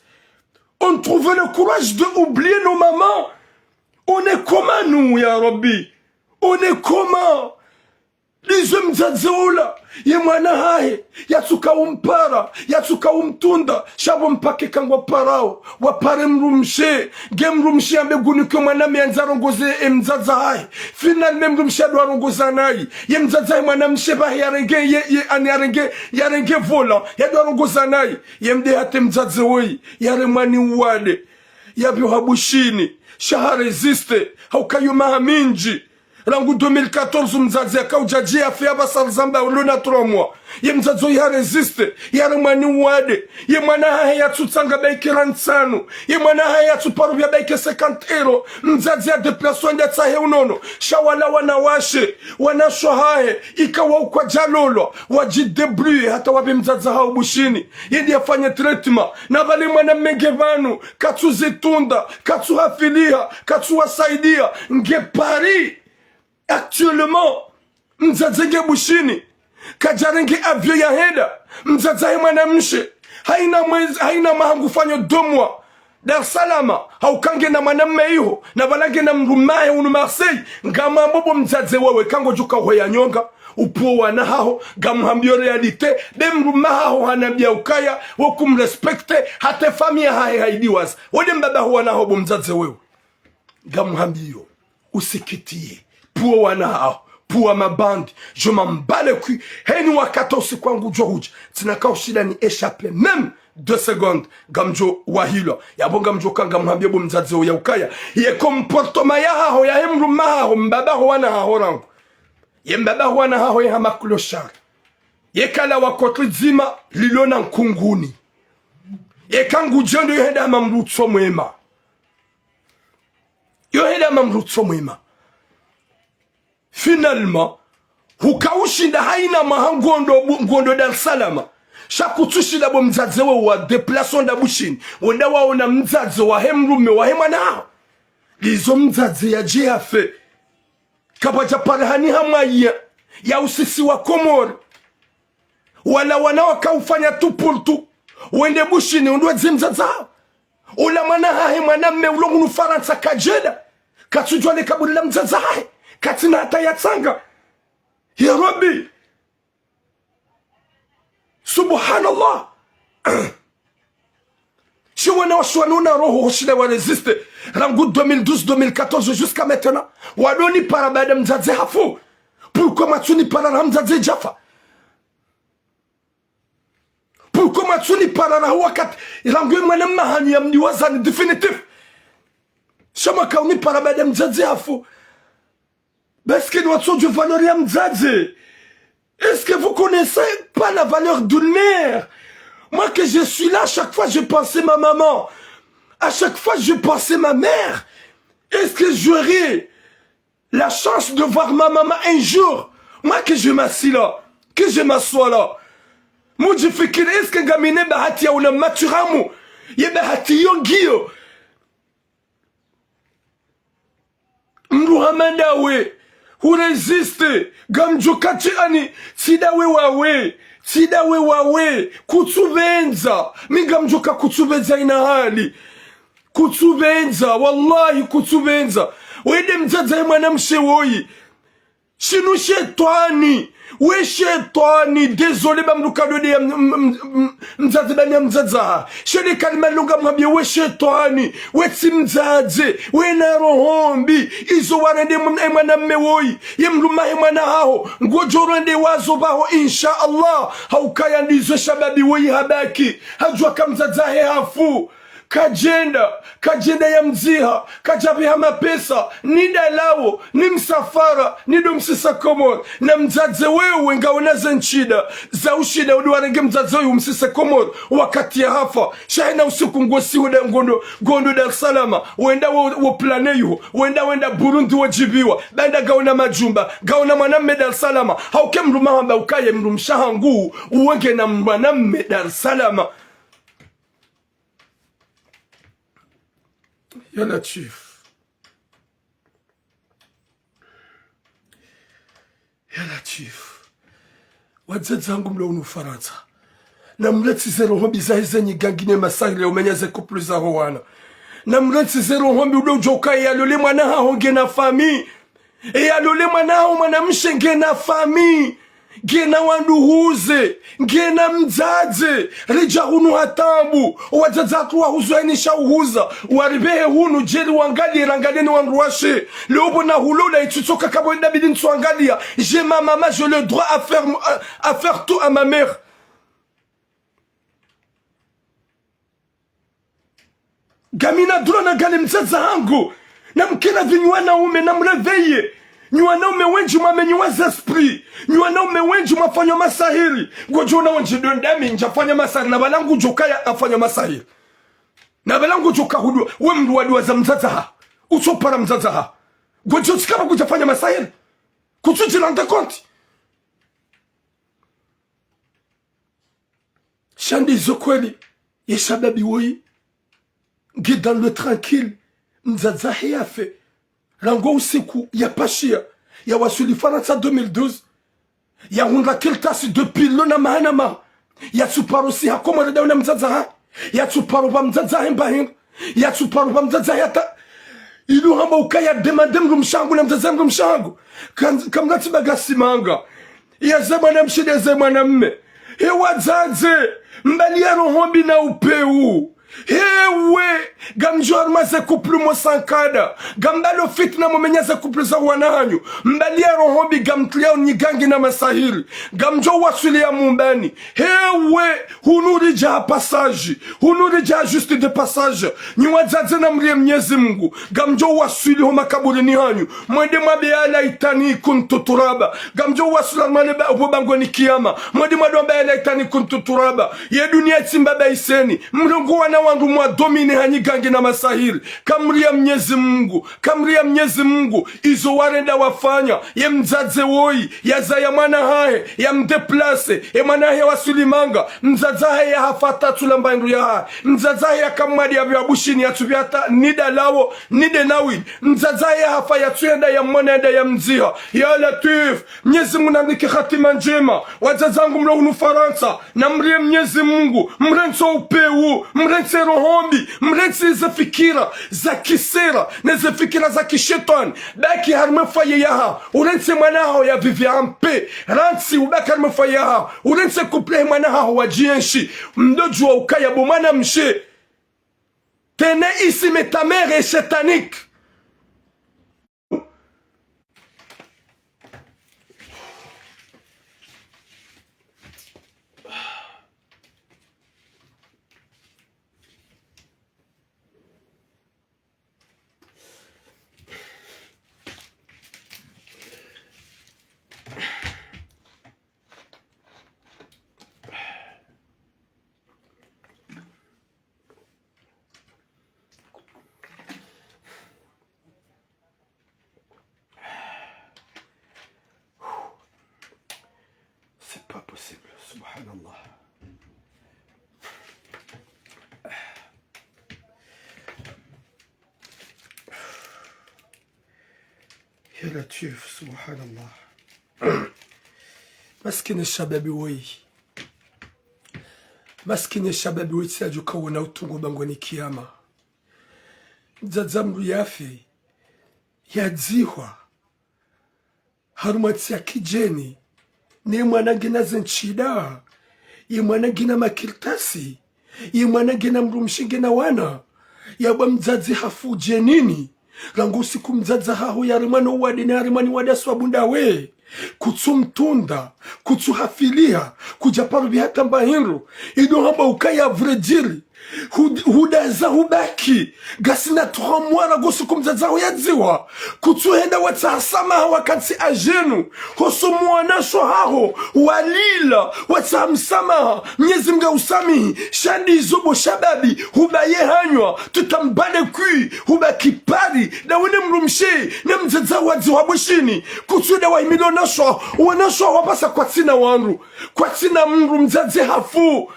On trouvait le courage de oublier nos mamans. On est comment nous, ya Rabbi? On est comment? Les hommes zazola, ye mwana hae, yatsuka umpara, yatsuka umtunda, shabo mpake kangwa parao, wapare mrumshe, ge mrumshe ambe gunuke mwana mianza rongoze mzaza hae, final me mrumshe adwa rongoza nai, ye mzaza hae mwana msheba yarenge vola, yadwa rongoza nai, ye mde hate mzaza woi, yare mani uwade, yabio habushini, shaha resiste, haukayu mahaminji, rangu 2014 mzazi akaujaji afya basal zamba ulona 3 mois ye mzazo ya resiste ya remani wade ye mwana haya tutsanga baikira nsanu ye mwana haya tuparu ya baike 50 euro mzazi ya deplaso nda tsahe unono shawala wanawashe wanashwa hae ikawa kwa jalolo wajidebrouille hata wabe mzazi hao bushini yedi afanye treatment na bali mwana mengevanu katuzitunda katuhafilia katuwasaidia nge Paris. Actuellement, mzazenge bushini, kajarenge avyo ya heda, mzazahe mwana mshe, haina mahangu fanyo 2 mois, Dar Salama, haukange na mwana mmeiho, na balange na mrumahe unu Marseille, ngama mbobo mzaze wewe, kango juka hoya nyonga, upuo wana hao, gamuhambio realite, de mrumaha ho hanabia ukaya, wokum respecte, hate famia hae haidiwas, wode mbaba ho wana hobo mzaze wewe, gamuhambio, usikitie. Pour wana pour ma bande je m'en bats le cul heni wakati usikwangu johuja tinaka ushida ni échapper même 2 secondes gamjo wahilo yabo gamjo kanga mhambie bo mzazi ya ukaya ye comportement ya ho ya hemru maho mbaba ho wana ho rangu ye mbaba ho wana ho ya makloshar ye kala wakotri zima lilona nkunguni ye kangu jendo yenda mamrutso mwema yo heda mamrutso mwema. Finalement, hukawushinda haina mahangondo Dar Salama. Shakutushida bo mzaze wa deplason da bushini. Wenda waona mzaze wa hemrume wa hema nao. Lizo mzaze ya jihafe. Kabaja parahani hamaya ya usisi wa Komori. Wala wanawaka ufanya tupultu. Wende bushini undwa zimzaza. Ula mana hae maname ulongu nufaransa kajeda. Katujwane kabulila mzaza hae. Katina hata yatsanga ya Rabbi subhanallah si wana washwanuna roho hoshida wa resiste rangu 2012-2014 jusqu'à maintenant wadoni para baada mzaze hafu pourquoi matuni para na mzaze jafa pourquoi matuni para na wakati rangu mwana mahani ya mniwazani definitif shama kauni para baada mzaze hafu. Parce que notre Dieu valoria mzaze. Est-ce que vous connaissez pas la valeur d'une mère? Moi que je suis là, à chaque fois je pensais ma maman. À chaque fois je pensais ma mère. Est-ce que j'aurai la chance de voir ma maman un jour? Moi que je m'assis là, que je m'assois là. Moi je fais que est-ce que gamine bahati ya una maturamu? Ye bahati yongio. Mruhamanda we. Uresiste gamjukati ani sidawe wawe kutubenza mingamjuka kutubenza ina hali kutubenza wallahi kutubenza wede mzaza mwana mshewoyi shinu shetani we shetani désolé bamduka dode mzaza bani mzaza shede kalima lunga mwambie we shetani we timzaze we na rohombi izo warende mwana mmewoyi yemluma mwana hao ngojorende wazo baho insha Allah haukaya ndizo shababi we habaki hajua kamzaza hafu kajenda ya mziha kajabiha mapesa nida lawo ni msafara nido msisa Komoro na mzaze wewe ngaonaza nchida za ushida uduwarenge mzaze wewe msisa Komoro wakati ya hafa shahina usiku ngosi huda gondo Dar es Salaam wenda wo plane yuho wenda Burundi wajibiwa banda gaona majumba gaona mwanamme Dar es Salaam hauke mruma hamba ukaye mrumshahangu uwenge na mwanamme Dar es Salaam. Ya Latif, ya Latif, wadzadzangu mlo unufaransa na mleti zero hombi za hizenyi gangine masahile umenyeze kupluza howana na mleti zero hombi udo joka ya lole mwana honge na fami ya lole mwana mwana mshenge na fami gena wanduhuze gena mzaze rija hunu hatambu wadzadzatu wa huzuenisha uhuza waribehe hunu jeri wangali rangaleni wanruashe leobo na hulula itutoka kabo ndabidi ntuangalia j'ai ma maman j'ai le droit à faire tout à ma mère. Gamina drona gale mzaza hangu na mkena vinywana ume na mreveye nywana ume wenji mwamenywaza esprit nywana ume wenji mwafanya masahiri ngojona wenji dondami njafanya masahiri na balangu jokaya afanya masahiri na balangu joka hudu we mdu waduwa za mzaza ha usopara mzaza ha ngojo sikaba kujafanya masahiri kuchujilanda konti shandi zokweli yeshababi woi Guide dans le tranquille mzaza hiafe rango usiku ya pashia ya wasuli Faransa 2012 ya hunda kiltasi depuis lona mahanama ya tsuparusi hakomore dauna mzaza ha ya tsuparu ba mzaza himba himba ya tsuparu ba mzaza yata ilu hamba ukaya demandem rumshangu na mzaza rumshangu kamnati bagasi manga ya zemana mshide zemana mme hewa zaze mbali ya rohombi na upeu hewe gamjor maze kuplu mosankada gambalo fitna momenyaze kuplu za wananyu mbali ya rohombi gamtlia nyigangi na masahiri gamjo wasuli ya mumbani hewe hunuri ja passage hunuri ja juste de passage nyiwadzaze na mlie Mwenyezi Mungu gamjo wasuli ho makaburini hanyu mwende mwabeala itani kuntuturaba gamjo wasula maneba obobango ni kiyama mwende mwabeala itani kuntuturaba ye dunia timbaba iseni mlungu wana wangu mwa domine hanyigangi na masahiri kamria Mwenyezi Mungu izo warenda wafanya ye mzaze woi ya zaya mwana hae ya mdeplace ya mwana hae wasulimanga mzaza hae ya hafata tulamba ndu ya hae mzaza hae ya kamwadi ya viabushini ya tubiata nida lawo nide nawid mzaza hae ya hafa ya tuyenda ya mwana ya mziha ya Latif Mwenyezi Mungu nandike khatima njema wadzazangu mlo unufaransa na mrie Mwenyezi Mungu mrenso upeu mrense rohombi mrense za fikira za kisera na za fikira za kishetani baki harmafaye yaha urense mwanaho ya viviampe ransi ubaki harmafaye yaha urense kuple mwanaho wa jienshi mdojua ukaya bomana mshe tene isi metamere shetanique. C'est pas possible, subhanallah. Ya Latif, subhanallah. Maskini shababi woi. Maskini shababi woi saju kawana utungo bangwani kiyama. Mzadzamru yafi. Yadziwa. Harumati ya kijeni. Ni mwana gina zenchida. Ye mwana gina makirtasi. Ye mwana gina mrumshingi na wana. Yaba mzazi hafu jenini. Rangu siku mzaza haho ya rimano wadi na rimani wadi aswabunda we. Kutsu mtunda, kutsu hafilia, kujaparu bihata mbahinru. Ido hamba ukaya vrediri. hudaza hubaki gasina 3 mois gosuku mzazaho yadziwa kutuhenda watsasamaha wakati ajenu hoso mwanasho haho walila watsamsamaha Mwenyezi Mungu usamihi shandi izobo shababi hubaye hanywa tutambane kui hubaki pari na wene mrumshe na mzazaho wadziwa bushini kutuda wa imilo nasho wanasho wapasa kwa tina wanru kwa tina mru mzaze hafu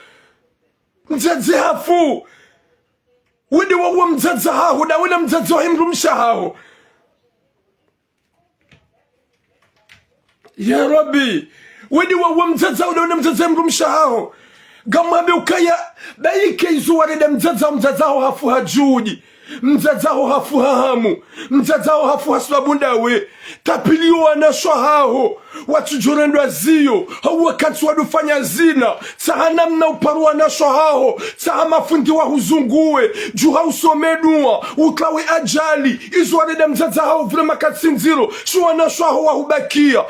mzazi hafu widi wawo mzazi haho na wina mzazi wa himrumsha haho ya Rabbi widi wawo mzazi haho na wina mzazi wa himrumsha haho gamabe ukaya baike izu warida mzazi haho hafu hajudi mzazaho hafu hahamu mzazaho hafu haswabundawe tapilio wanashwa hao watujurendwa ziyo wakati wadufanya zina sahana mna uparu wanashwa hao saha mafundi wa huzunguwe juha usomedua ukawe ajali izu warida mzazaho vile makatsinziro shu wanashwa hao wahubakia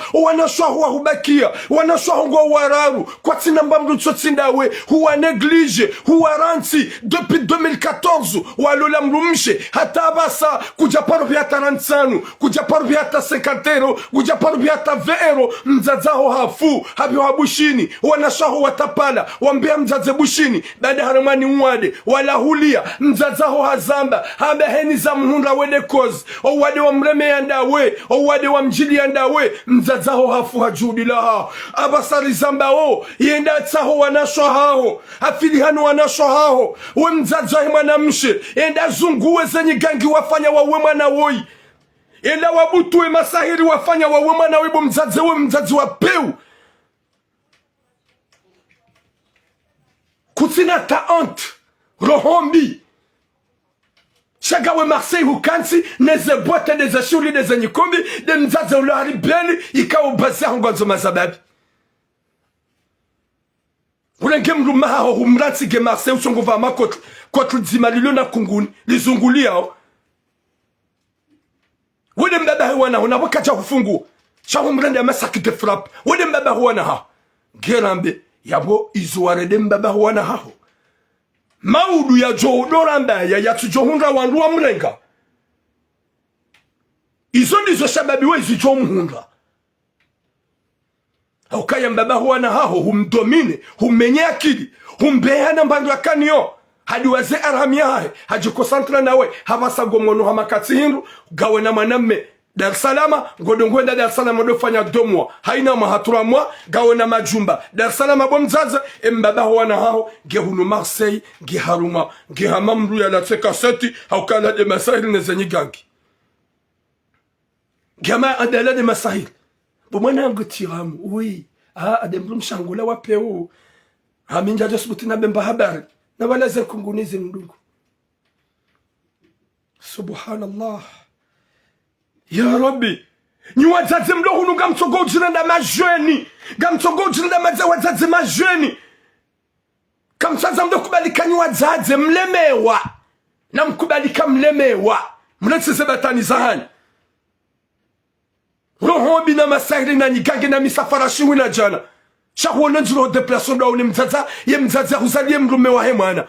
wanashwa hao ngwa wararu kwa tinamba mrutsotindawe huwa neglige huwa ranti depuis 2014 walola mrumshe hata basa kuja paru vya 45 kuja paru vya 50 kuja paru vya 20 mzazaho hafu habi wabushini wanashaho watapala wambia mzaze bushini baada haramani mwade wala hulia mzazaho hazamba haba heni za mhunda wede kozi o wade wa mreme yandawe o wade wa mjili yandawe mzazaho hafu hajudi laha abasari zamba o yenda tsaho wanashwa hao afili hanu wanashwa hao we mzazaho mwanamshe yenda zunguwe zenye gangi wafanya wawe mwana woi ila wabutuwe masahiri wafanya wawe mwana webo mzazi wa peu kutina ta ante rohombi shagawe Marseille hukansi neze bote neze shuli neze nyikombi de mzazi ulari beli ikawo basi hongonzo mazababi ulenge mlumaha humransi ge Marseille usonguva makotlu dzimalilo na kunguni lizunguli yao wede mbaba huwana huna wakacha hufungu shahu mrende ya masaki de frappe wede mbaba huwana ha gerambe yabo izuwarede mbaba huwana haho maudu ya jo doramba ya yatujohunra wanduwa mrenga izo ndizo shababi wezi jo mhunra haukaya mbaba huwana haho humdomine humenye akili humbehana mbandu akaniyo hadi waze arhamia hae haji konsantra nawe havasa gomono hamakati hindu gawe na maname Dar es Salaam ngodongwenda Dar es Salaam odofanya 2 mois haina mahatura mwa gawe na majumba Dar es Salaam bomzaza embaba wana hao gehunu Marseille geharuma gehamamru ya la tekaseti haukala de masahil nezenyi gangi gama adala de masahil bomwana ngotiramu oui ademblum shangula wapeo haminja jasubutina bemba habari na wala za kungunizi mdungu subhanallah ya Rabbi ni wazazi mlohunu gamtsogo jinanda majweni gamtsogo jinanda wazazi majweni kamsaza mdokubalika ni wazazi mlemewa na mkubalika mlemewa mletse batani zahani roho bina masahiri na nyigange na misafara shiwi na jana shahwana njiro deplason da uni mzaza ye mzaza huzalie mrume wa hemwana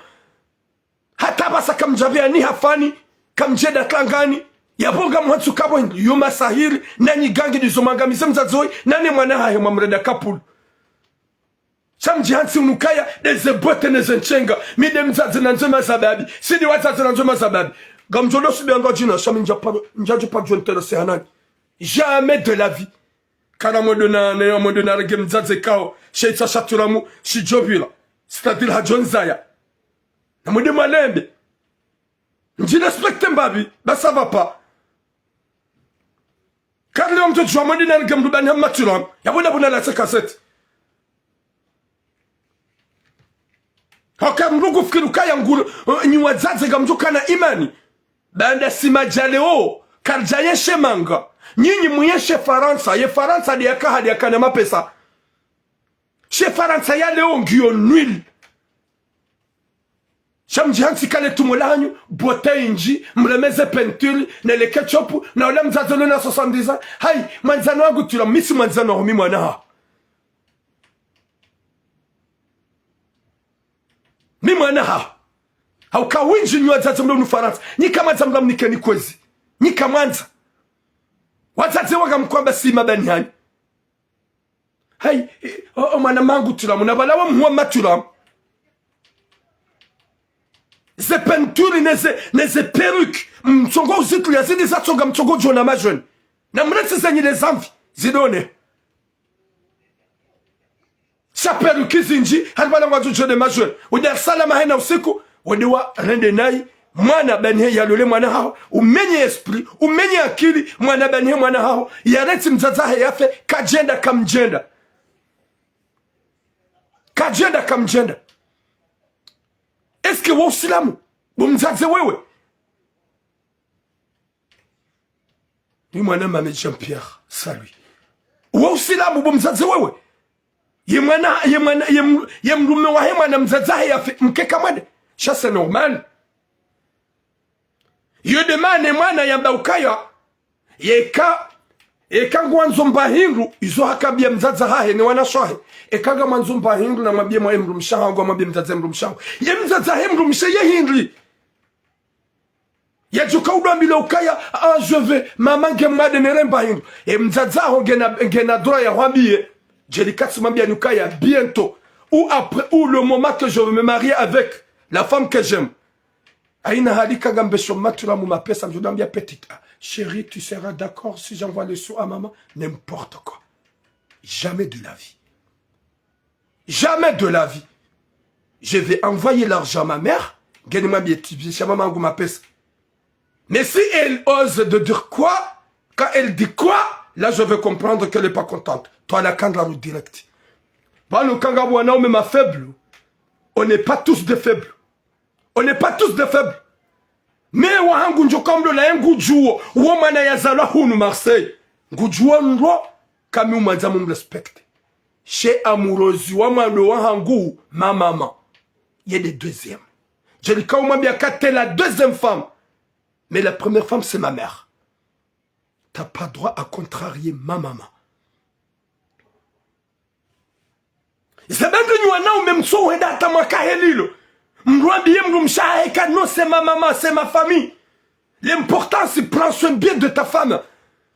hata basa kamjabia ni hafani kamjeda klangani yabonga mwantu kabo yuma sahiri nani gangi dizomanga mzaza nani mwana hahe mwamreda kapulu samjihansi unukaya deze bote nezenchenga mide mzaza na nzema sababi sidi wataza na nzema sababi gamjolo subianga jina shami njajo pa juenterese hanani jamais de la vie kana modona rege mzaze kao sheitsa shaturamu shijobila c'est-à-dire hajonzaya na mode malembe nji respecte mbabi ba ça va pas car le homme de joie modina rege mdubani hamaturam yabona bona la cassette haka mrugu fikiru kaya nguru ni wazaze gamjuka na imani banda simajaleo karjaye shemanga nyinyi muyeshe Faransa ye Faransa de yaka hadi yakana mapesa she Faransa ya leo ngiyo nwil shamjihansi kale tumulanyu bote inji mremeze penturi na le ketchup na ule mzazolo na 70 hai manzano wangu tula misi manzano humi mwana mi mwana hauka winji nywa zaze mlo nufaransa nika za mla mnikeni kwezi nika mwanza wazaze waga mkwamba si mabani hani hai mwana mangu tulamu na bala wa mhuwa matulamu ze penturi neze peruke mchongo uzitu ya zidi za chonga mchongo jona majoni na mreti zenye le zamvi zidone sa peruke zinji halibala mwazu jone majoni udia salama haina usiku wadiwa rende nai mwana banihe yalole mwana hao umenye esprit umenye akili mwana banihe mwana hao yareti mzazahe yafe kajenda kamjenda kajenda kamjenda. Est-ce que wa usilamu bumzaze wewe ni mwana mame Jean-Pierre Salui wa usilamu bumzaze wewe ye mlume wa hema na mzazahe yafe mkeka mwade c'est normal. Yo demane mwana yamba ukaya eka ngwanzo mbahingu izo hakabia mzaza hahe ni wanashohe ekaga mwanzo mbahingu na mabie mwa emru mshahangu wa mabie mzaza emru mshahangu ye mzaza emru mshe ye hindri ya juka udambile ukaya je vais maman nge mwade nere mbahingu mzaza ho ngena droit ya wabie jelikatsi mabia nukaya bientôt ou après ou le moment que je vais me marier avec la femme que j'aime. Aïna halika gambesho matura mu mapesa mjodambia petite. Chérie, tu seras d'accord si j'envoie le sou à maman? N'importe quoi. Jamais de la vie. Jamais de la vie. Je vais envoyer l'argent à ma mère. Mais si elle ose de dire quoi, quand elle dit quoi, là je vais comprendre qu'elle n'est pas contente. Toi la kandra ou direct. Bah le kangabouana ou même faible. On n'est pas tous des faibles. On n'est pas tous des faibles. Mais wahangu njokamdo la ngujuo womana yazala hunu Marseille. Ngujuo nro kami umanza respecte. Chez amourosi wamano wahangu ma maman. Il y a des deuxièmes. Je dis quand on m'a t'es la deuxième femme. Mais la première femme c'est ma mère. T'as pas droit à contrarier ma maman. C'est bien que nous avons même so wenda tamakahélilo. Non, c'est ma maman, c'est ma famille. L'important, c'est prendre soin bien de ta femme.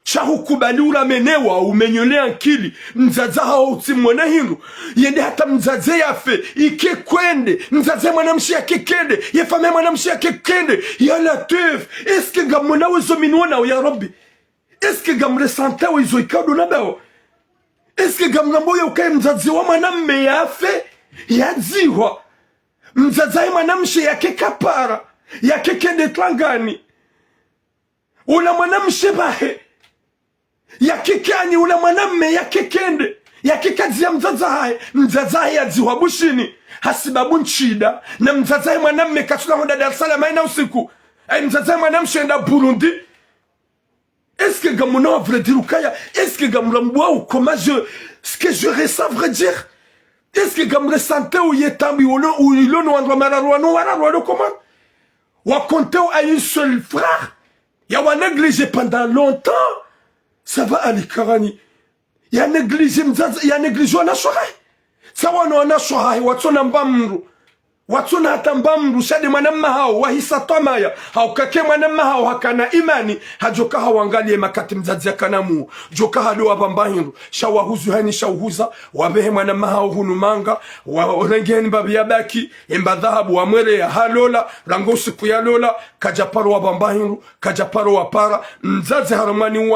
Shahukubali ula menewa, ou menyole ankili. Mzaza hao utimona hindu. Yende hata mzaze yafe. Ike kwende. Mzaze mwanamshi yake kende. Yefame mwanamshi yake kende. Ya la teuf. Est-ce que gamona wezo minuona ya Rabbi? Est-ce que gamre santa wezo ikado nabao? Est-ce que gamrambo ya ukaye mzaze wa mwanamme yafe? Ya ziwa. Mzazae mwanamshe yake kapara yake kende twangani una mwanamshe bahe yake kani una mwanamme yake kende yake kazi ya mzazae yaziwa bushini hasibabu nchida na mzazae mwanamme kasula honda Dar es Salaam ina usiku ay mzazae mwanamshe enda Burundi. Est-ce que gamuna vrai dire ukaya est-ce que gamramboa ou comment ce que je ressens vrai dire? Est-ce que comme le santé ou yetambi ou il no andro mararuano comment? Ou compter à une seule frère? Ya wa négligé pendant longtemps. Ça va aller karani. Ya négligé mzaza, ya négligé na shorai. Ça wa no na shorai watsona mbamru. Watsona hata mbamru shadi mwanamma hao wahisa tomaya. Haukake mwanamma hao hakana imani. Hajoka hawangalie makati mzazi yakanamu. Joka halo wabambahindu. Shawahuzu hani shawuhuza. Wabehe mwanamma hao hunumanga. Warengeni babi yabaki. Imba dhahabu wa mwele ya halola. Rangosi kuyalola. Kajaparo wabambahindu. Kajaparo wapara. Mzazi haramani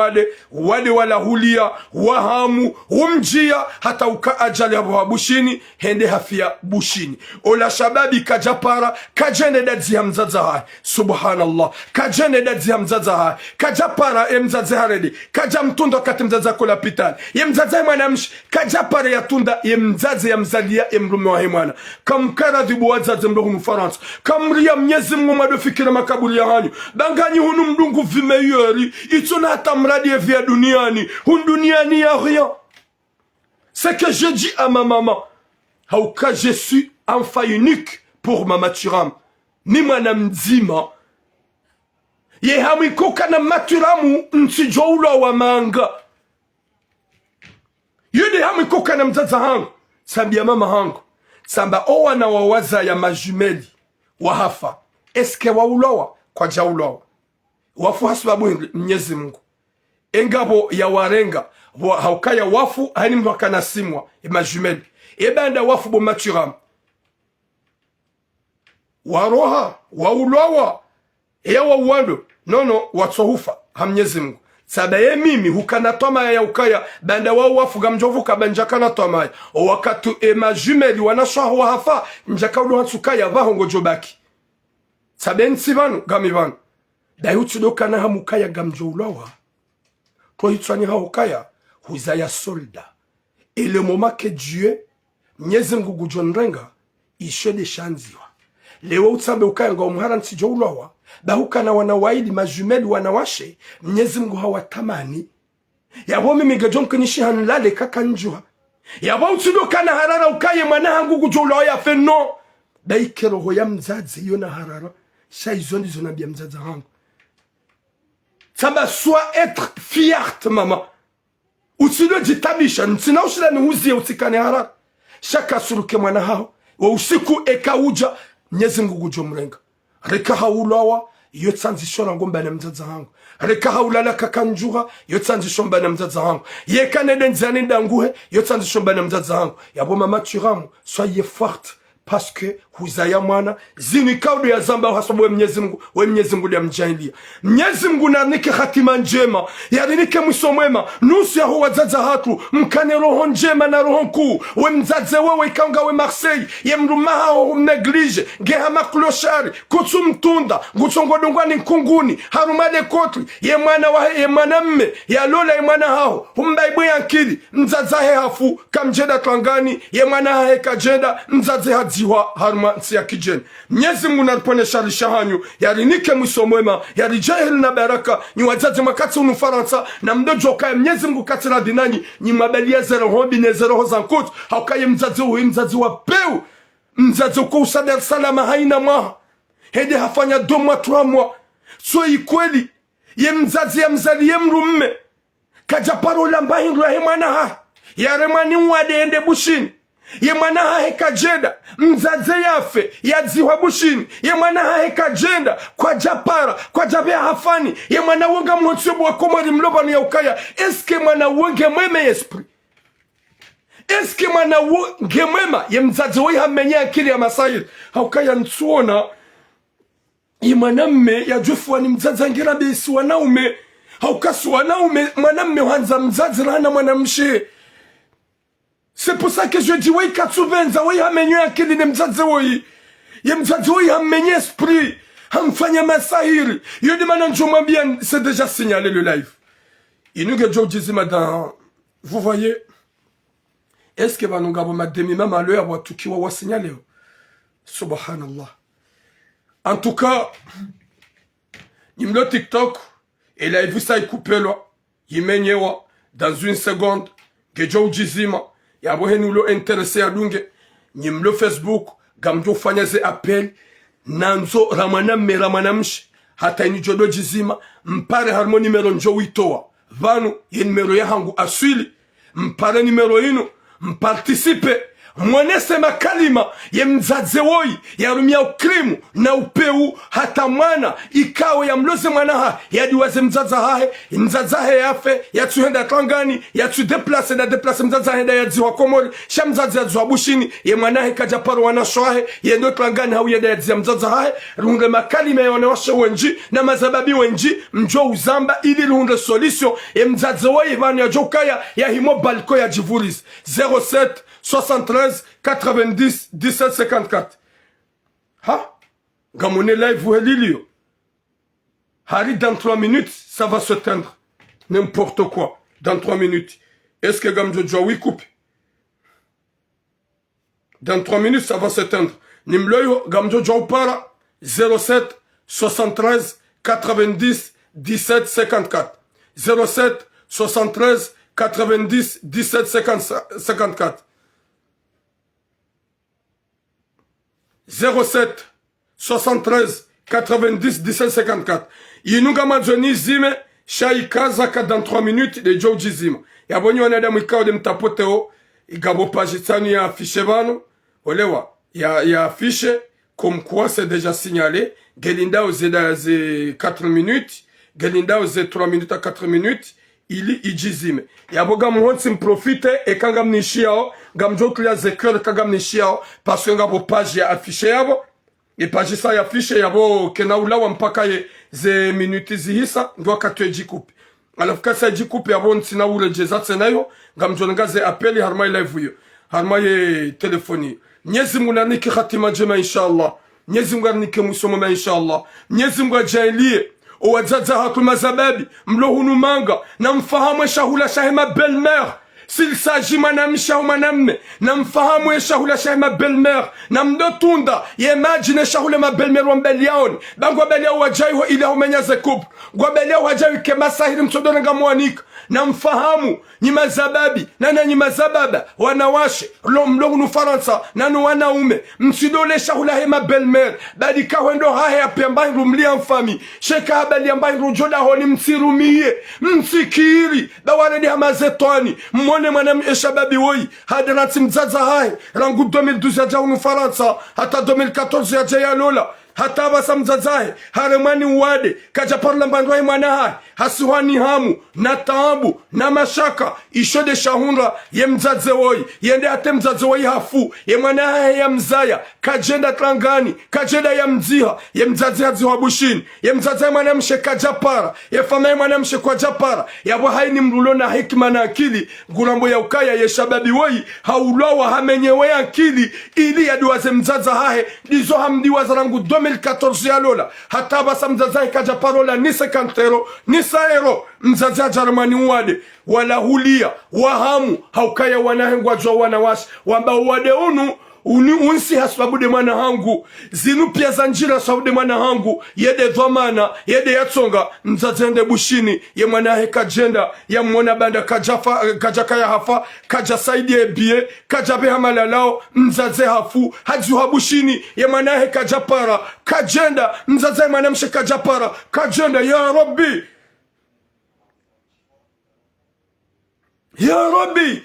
wade wala hulia. Wahamu. Umjia. Hata uka ajali habu wabushini. Hende hafia bushini. Ola shababi kajapara kajene dadzi ya mzaza hai subhanallah kajene dadzi ya mzaza hai kajapara ya mzaza haredi kajamtunda kati mzaza kola pitali ya mzaza ya mwanamshi kajapara ya tunda ya mzaza ya mzalia ya mrume wa himwana kamkara dhibu wazazi mdogu mfaransa kamria mnyezi mngu madofikira makabuli ya hanyu banganyi hunu mdungu vimeyori ituna hata mradi ya vya duniani hun duniani ya rien. C'est que je dis à ma maman hauka je suis enfant unique pour Mama Turam. Ni mwana mzima. Ye hamikoka na maturamu msijoulo wa manga. Yude hamikoka na mzaza hangu. Sambia mama hangu. Samba owa na wawaza ya majumeli. Wahafa. eske waulawa kwa jaulawa wafu hasababu Mwenyezi Mungu engabo ya warenga haukaya wafu hani mwakana simwa imajumeli ebanda wafu bo maturam waroha waulawa ewa uwando nono watsohufa ha Mwenyezi Mungu sabaye mimi hukana toma ya ukaya banda wao wafuga mjovu kabanja na toma o wakatu emajumeli wanashwa wa hafa njaka ulo hatsukaya bahongo jobaki sabaye nsivanu gamivanu dai utsudoka na hamukaya gamjolawa to hitsani ha ukaya huzaya solda et le moment que Dieu Mwenyezi Mungu gujonrenga ishe de shanziwa lewo utsambe ukaya ngo umhara nsijolawa bahukana wanawaidi majumeli wanawashe Mwenyezi Mungu hawatamani yabo mimi gajonkanishi hanlale kakanjua yabo utsidokana harara ukaye mwana hangu gujola ya feno daikero ho ya mzazi yona harara shaizo ndizo nabia mzazi hangu saba soit être fierte mama utsido jitabisha ntsina ushila ni uzie usikane harara shaka suruke mwana hao wa usiku ekauja Mwenyezi Mungu gujomrenga reka haulawa iyo tsanzishora ngomba na mzaza hangu reka haulala kakanjuha iyo tsanzishomba na mzaza hangu yekanede nzani ndanguhe iyo tsanzishomba na mzaza hangu yabo mama turamu soyez forte parce que huzaya mwana zini kaudu ya zamba hasobo Mwenyezi Mungu ya mjailia Mwenyezi Mungu nanike hatima njema yarinike mwiso mwema nusu ya huwa zaza hatu mkane roho njema na roho kuu we mzaze wewe ikaunga we Marseille ye mrumaha ho neglige geha makloshari kutsu mtunda ngutsongo dungwani nkunguni harumade kotri ye mwana wa ye mwanamme ya lola ye mwana hao humbaibu ya nkili mzaza he hafu kamjeda twangani ye mwana hae kajeda mzaze hadziwa haruma nsiya kijeni Mwenyezi Mungu naripone sharisha hanyu yarinike mwiso mwema yarijahili na baraka ni wazazi makati unufaransa na mdojo kaya Mwenyezi Mungu katira dinani ni mabelia zero hobi ne zero hozankutu haukaye mzazi uhi mzazi wa peu mzazi uko usadar salama haina maha hede hafanya 2 mois 3 mois so ikweli ye mzazi ya mzali ye mrumme kaja parola mbahindu ya mwana ha ya remani wade ende bushini ye mwana hahe kajenda mzaze yafe yadziwa bushini ye mwana hahe kajenda kwa japara kwa jabea hafani ye mwana wonga mwotsubu wa komori mlobani ya ukaya eske mwana wonge mweme esprit eske mwana wonge mwema ye mzaze wei hamenye akili ya masahiri haukaya nsuona ye mwanamme ya jufuwa ni mzaze ngira bisi wanaume haukasu wanaume mwanamme wanza mzaze rana mwanamshe. C'est pour ça que je dis oui katsuvenza oui hamenyo akili ne mzazi woi ye mzazi woi hamenye esprit hamfanya masahiri yodi mana njomwambia c'est déjà signalé le live inuge jo jizima dans vous voyez est-ce que banungabo mademi mama leo watukiwa wasignalé subhanallah en tout cas nimlo TikTok et live ça ikupelwa yimenyewa dans une seconde gejo jizima yabo henulo interesse adunge nyimlo Facebook gamjo fanya ze appel nanzo ramanamshi hata ni jodo jizima mpare harmo numero njo witoa vanu ye numero ya hangu aswili mpare numero ino mparticipe mwanese makalima ye mzaze woi ya rumia ukrimu na upeu hata mwana ikawe ya mloze mwana ha ya diwaze mzaza hae yafe ya tuhenda klangani ya tu deplace na deplace mzaza henda ya ziwa komori sha mzaze ya ziwa bushini ye mwana hae kajaparo wana shoahe ye ndo klangani hau yeda ya ziwa mzaza hae runge makalima ya wanawashe wenji na mazababi wenji mjo uzamba ili runge solution ye mzaze woi vanu ya jokaya ya himo balko ya jivuris 07 73 90 17 54. Ha? Gamone live ou Helilio. Harry, dans 3 minutes, ça va se teindre. N'importe quoi. Dans 3 minutes. Est-ce que Gamjo Joawi coupe? Dans 3 minutes, ça va se teindre. Nimloyo, Gamjo Joawi para. 07 73 90 17 54. 07 73 90 17 54. 07 73 90 17 54. Inuga majoni zime shaikaza ka dans 3 minutes de Joe Jizima. Yabonyi wanada mwikao de mtapoteo igabo pagitani ya affiche bano. Olewa ya affiche comme quoi c'est déjà signalé gelindao ze 4 minutes, gelindao ze 3 minutes à 4 minutes, ili ijizime. Yaboga muhonsi mprofite ekanga mnishiao, gamjoklia ze cœur ekanga mnishiao, parce que ngabo page ya affiche yabo, e page sa ya affiche yabo kenaulawa mpaka ye ze minutes zihisa, ndo katwe jikupi. Alafu kasa jikupi yabo ntina ule jezatse nayo, gamjonga ze apeli harma live yo, harma ye telefoni. Nyezi munaniki khatima jema inshallah. Nyezi munaniki musomoma inshallah. Nyezi mungajailiye owazaza hakuma zababi mlohunu manga na mfahamu shahula shahima belle-mère. S'il s'agit manam shahou manam na mfahamu shahula shahima belle-mère na mdotunda imagine shahula ma belle-mère wambeliaon bangwa belia wajaiho ila umenya zakup gwabelea wajawi kema sahiri mtodona ngamwanika na mfahamu nyima zababi na nyima zababa wanawashe mlohunu Faransa nanu wanaume msidole shahula hema belle-mère badi kawendo hahe apemba rumlia mfami sheka habali ambaye rujoda honi msirumie msikiri bawaredi hamazetwani mwone mwanam eshababi woi hadirati mzaza hahe rangu 2012 ya jaunu Faransa hata 2014 ya jaya lola hata basa mzazahe haremani uwade kaja parla mbandwae mwanahae hasuhani hamu na taabu na mashaka ishode shahunra ye mzaze woi yende hate mzaze woi hafu ye mwanahae ya mzaya kajenda trangani kajenda ya mziha ye mzaze hazi wabushini ye mzaze mwanamshe kajapara ye famae mwanamshe kwa japara ya wahaini mrulo na hikima na akili ngurambo ya ukaya ye shababi woi haulawa hamenyewe akili ili ya duwaze mzaza hae dizo hamdiwa zarangu 2014 ya lola hata basa mzaza kaja parola ni 50 euro ni 100 euro mzaza Jerumani uwade wala hulia wahamu haukaya wanahengwa jwa wanawashi wamba uwade unsi haswabude mwana hangu zinu pia zanjira sabude mwana hangu yede dhamana yede yatsonga mzazende bushini ye mwana heka jenda ya mwona banda kajaka ya hafa kaja saidi ebie kaja beha malalao mzaze hafu haji habushini ye mwana heka japara kajenda mzaze mwana mshe kajapara kajenda ya Rabbi ya Rabbi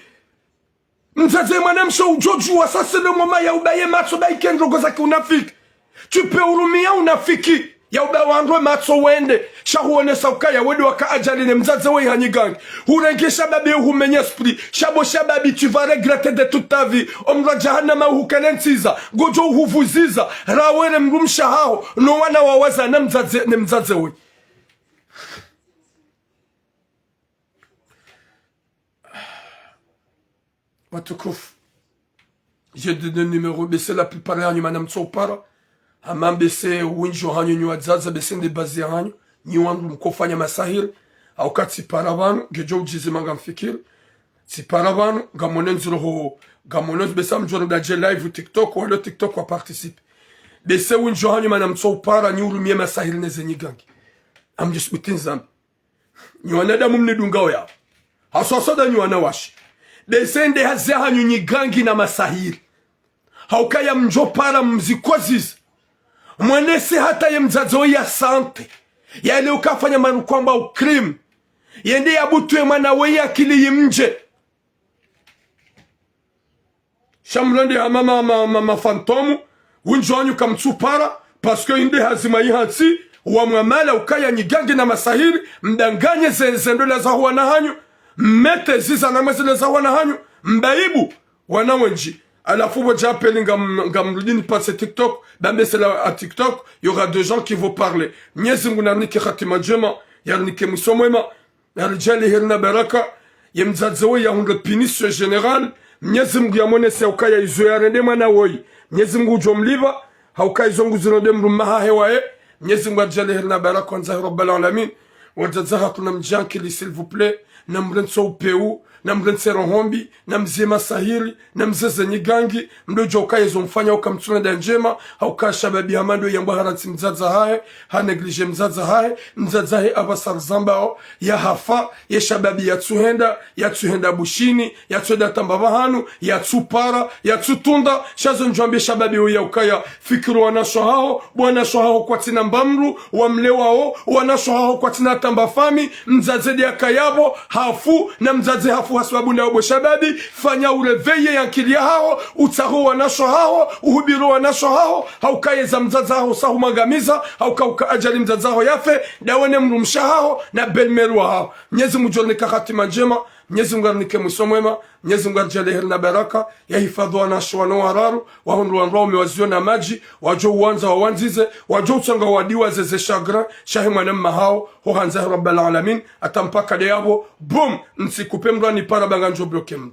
mzaze mwanamsho ujojua sasa le mama ya ubaye matso baikendo gozaki unafiki tupe urumia unafiki ya ubaye wandwe matso wende shahuone saukaya wede waka ajaline mzaze we hanyigangi urenge shababi uhumenya esprit shabo shababi tu vas regretter de toute ta vie omra jahannama uhukenensiza gojo uhuvuziza rawere mrumsha hao no wana wawaza na mzaze we watukufu j'ai donné numéro bese la plupart yanyu manam tsopara ama bese winjo hanyu nyu azaza bese ndi bazi hanyu nyi wangu mkofanya masahiri au kati paravan gejo ujize manga mfikiri si paravan gamonenzi roho gamonenzi bese mjoro da je live TikTok wala TikTok wa participe bese winjo hanyu manam tsopara nyi urumie masahiri nezenyi gangi am just utinzam nyi wanada mumne dungao ya hasosoda nyi wanawashi desende haze hanyu nyigangi na masahiri haukaya mjopara mzikozizi mwenese hata ye mzazo ya sante yale ukafanya manu kwamba ukrim yende ya butuwe mwana weye akili yimje shamlande ya mama fantomu unjo hanyu kamtsupara paske inde hazima yihansi wa mwamala ukaya nyigangi na masahiri mdanganye zendola za huwa na hanyu mete ziza na mazile za wana hanyu mbaibu wana wenji alafu waja apeli ngamrudini passe TikTok bambese la à TikTok il y aura des gens qui vont parler nyezi ngunarnike khatima jema yarnike musomwema yarjali hirna baraka yemzadzewe ya hunde pinisio general nyezi ngu yamone se ukaya izo yarende mwana woi nyezi ngu jomliva haukai zongu zinode mrumaha hewae nyezi ngu yarjali hirna baraka wanzahi rabbal alamin wajazaha kuna mjankili s'il vous plaît namrenso upeu namrense rohombi namzema sahiri namzeze nyigangi mdojo ukayezo mfanya ukamtsuna da njema hauka shababi hamando yamba harati mzaza hae ha neglige mzaza hae mzaza hae abasar zambao ya hafa ya shababi ya tsuhenda bushini ya tsuhenda tambabahanu ya tsupara ya tsutunda shazo njwambi shababi uya ukaya fikiru wanasho hao kwa tina mbamru wamlewao wanasho hao kwa tina tambafami mzaze ya kayabo hafu na mzaze hafu hafu hasbabu na obo shababi fanya ureveye yankilia hao utaho wanasho hao uhubiro wanasho hao haukaye za mzaza hao sahu magamiza haukauka ajali mzaza hao yafe dawane mrumsha hao na belmeru hao. Mwenyezi Mungu jolnika hatima njema, Mwenyezi Mungu arnike mwiso mwema, Mwenyezi Mungu arjalie heri na baraka, yahifadhi wanasho wanohararu wahundu wanrao mewazio na maji wajo uwanza wawanzize wajo utanga wadiwa zeze shagra shahi mwanamma hao hohanzahi rabbal alamin atampaka deyabo boom nsikupe mrani para banganjo bloke mru.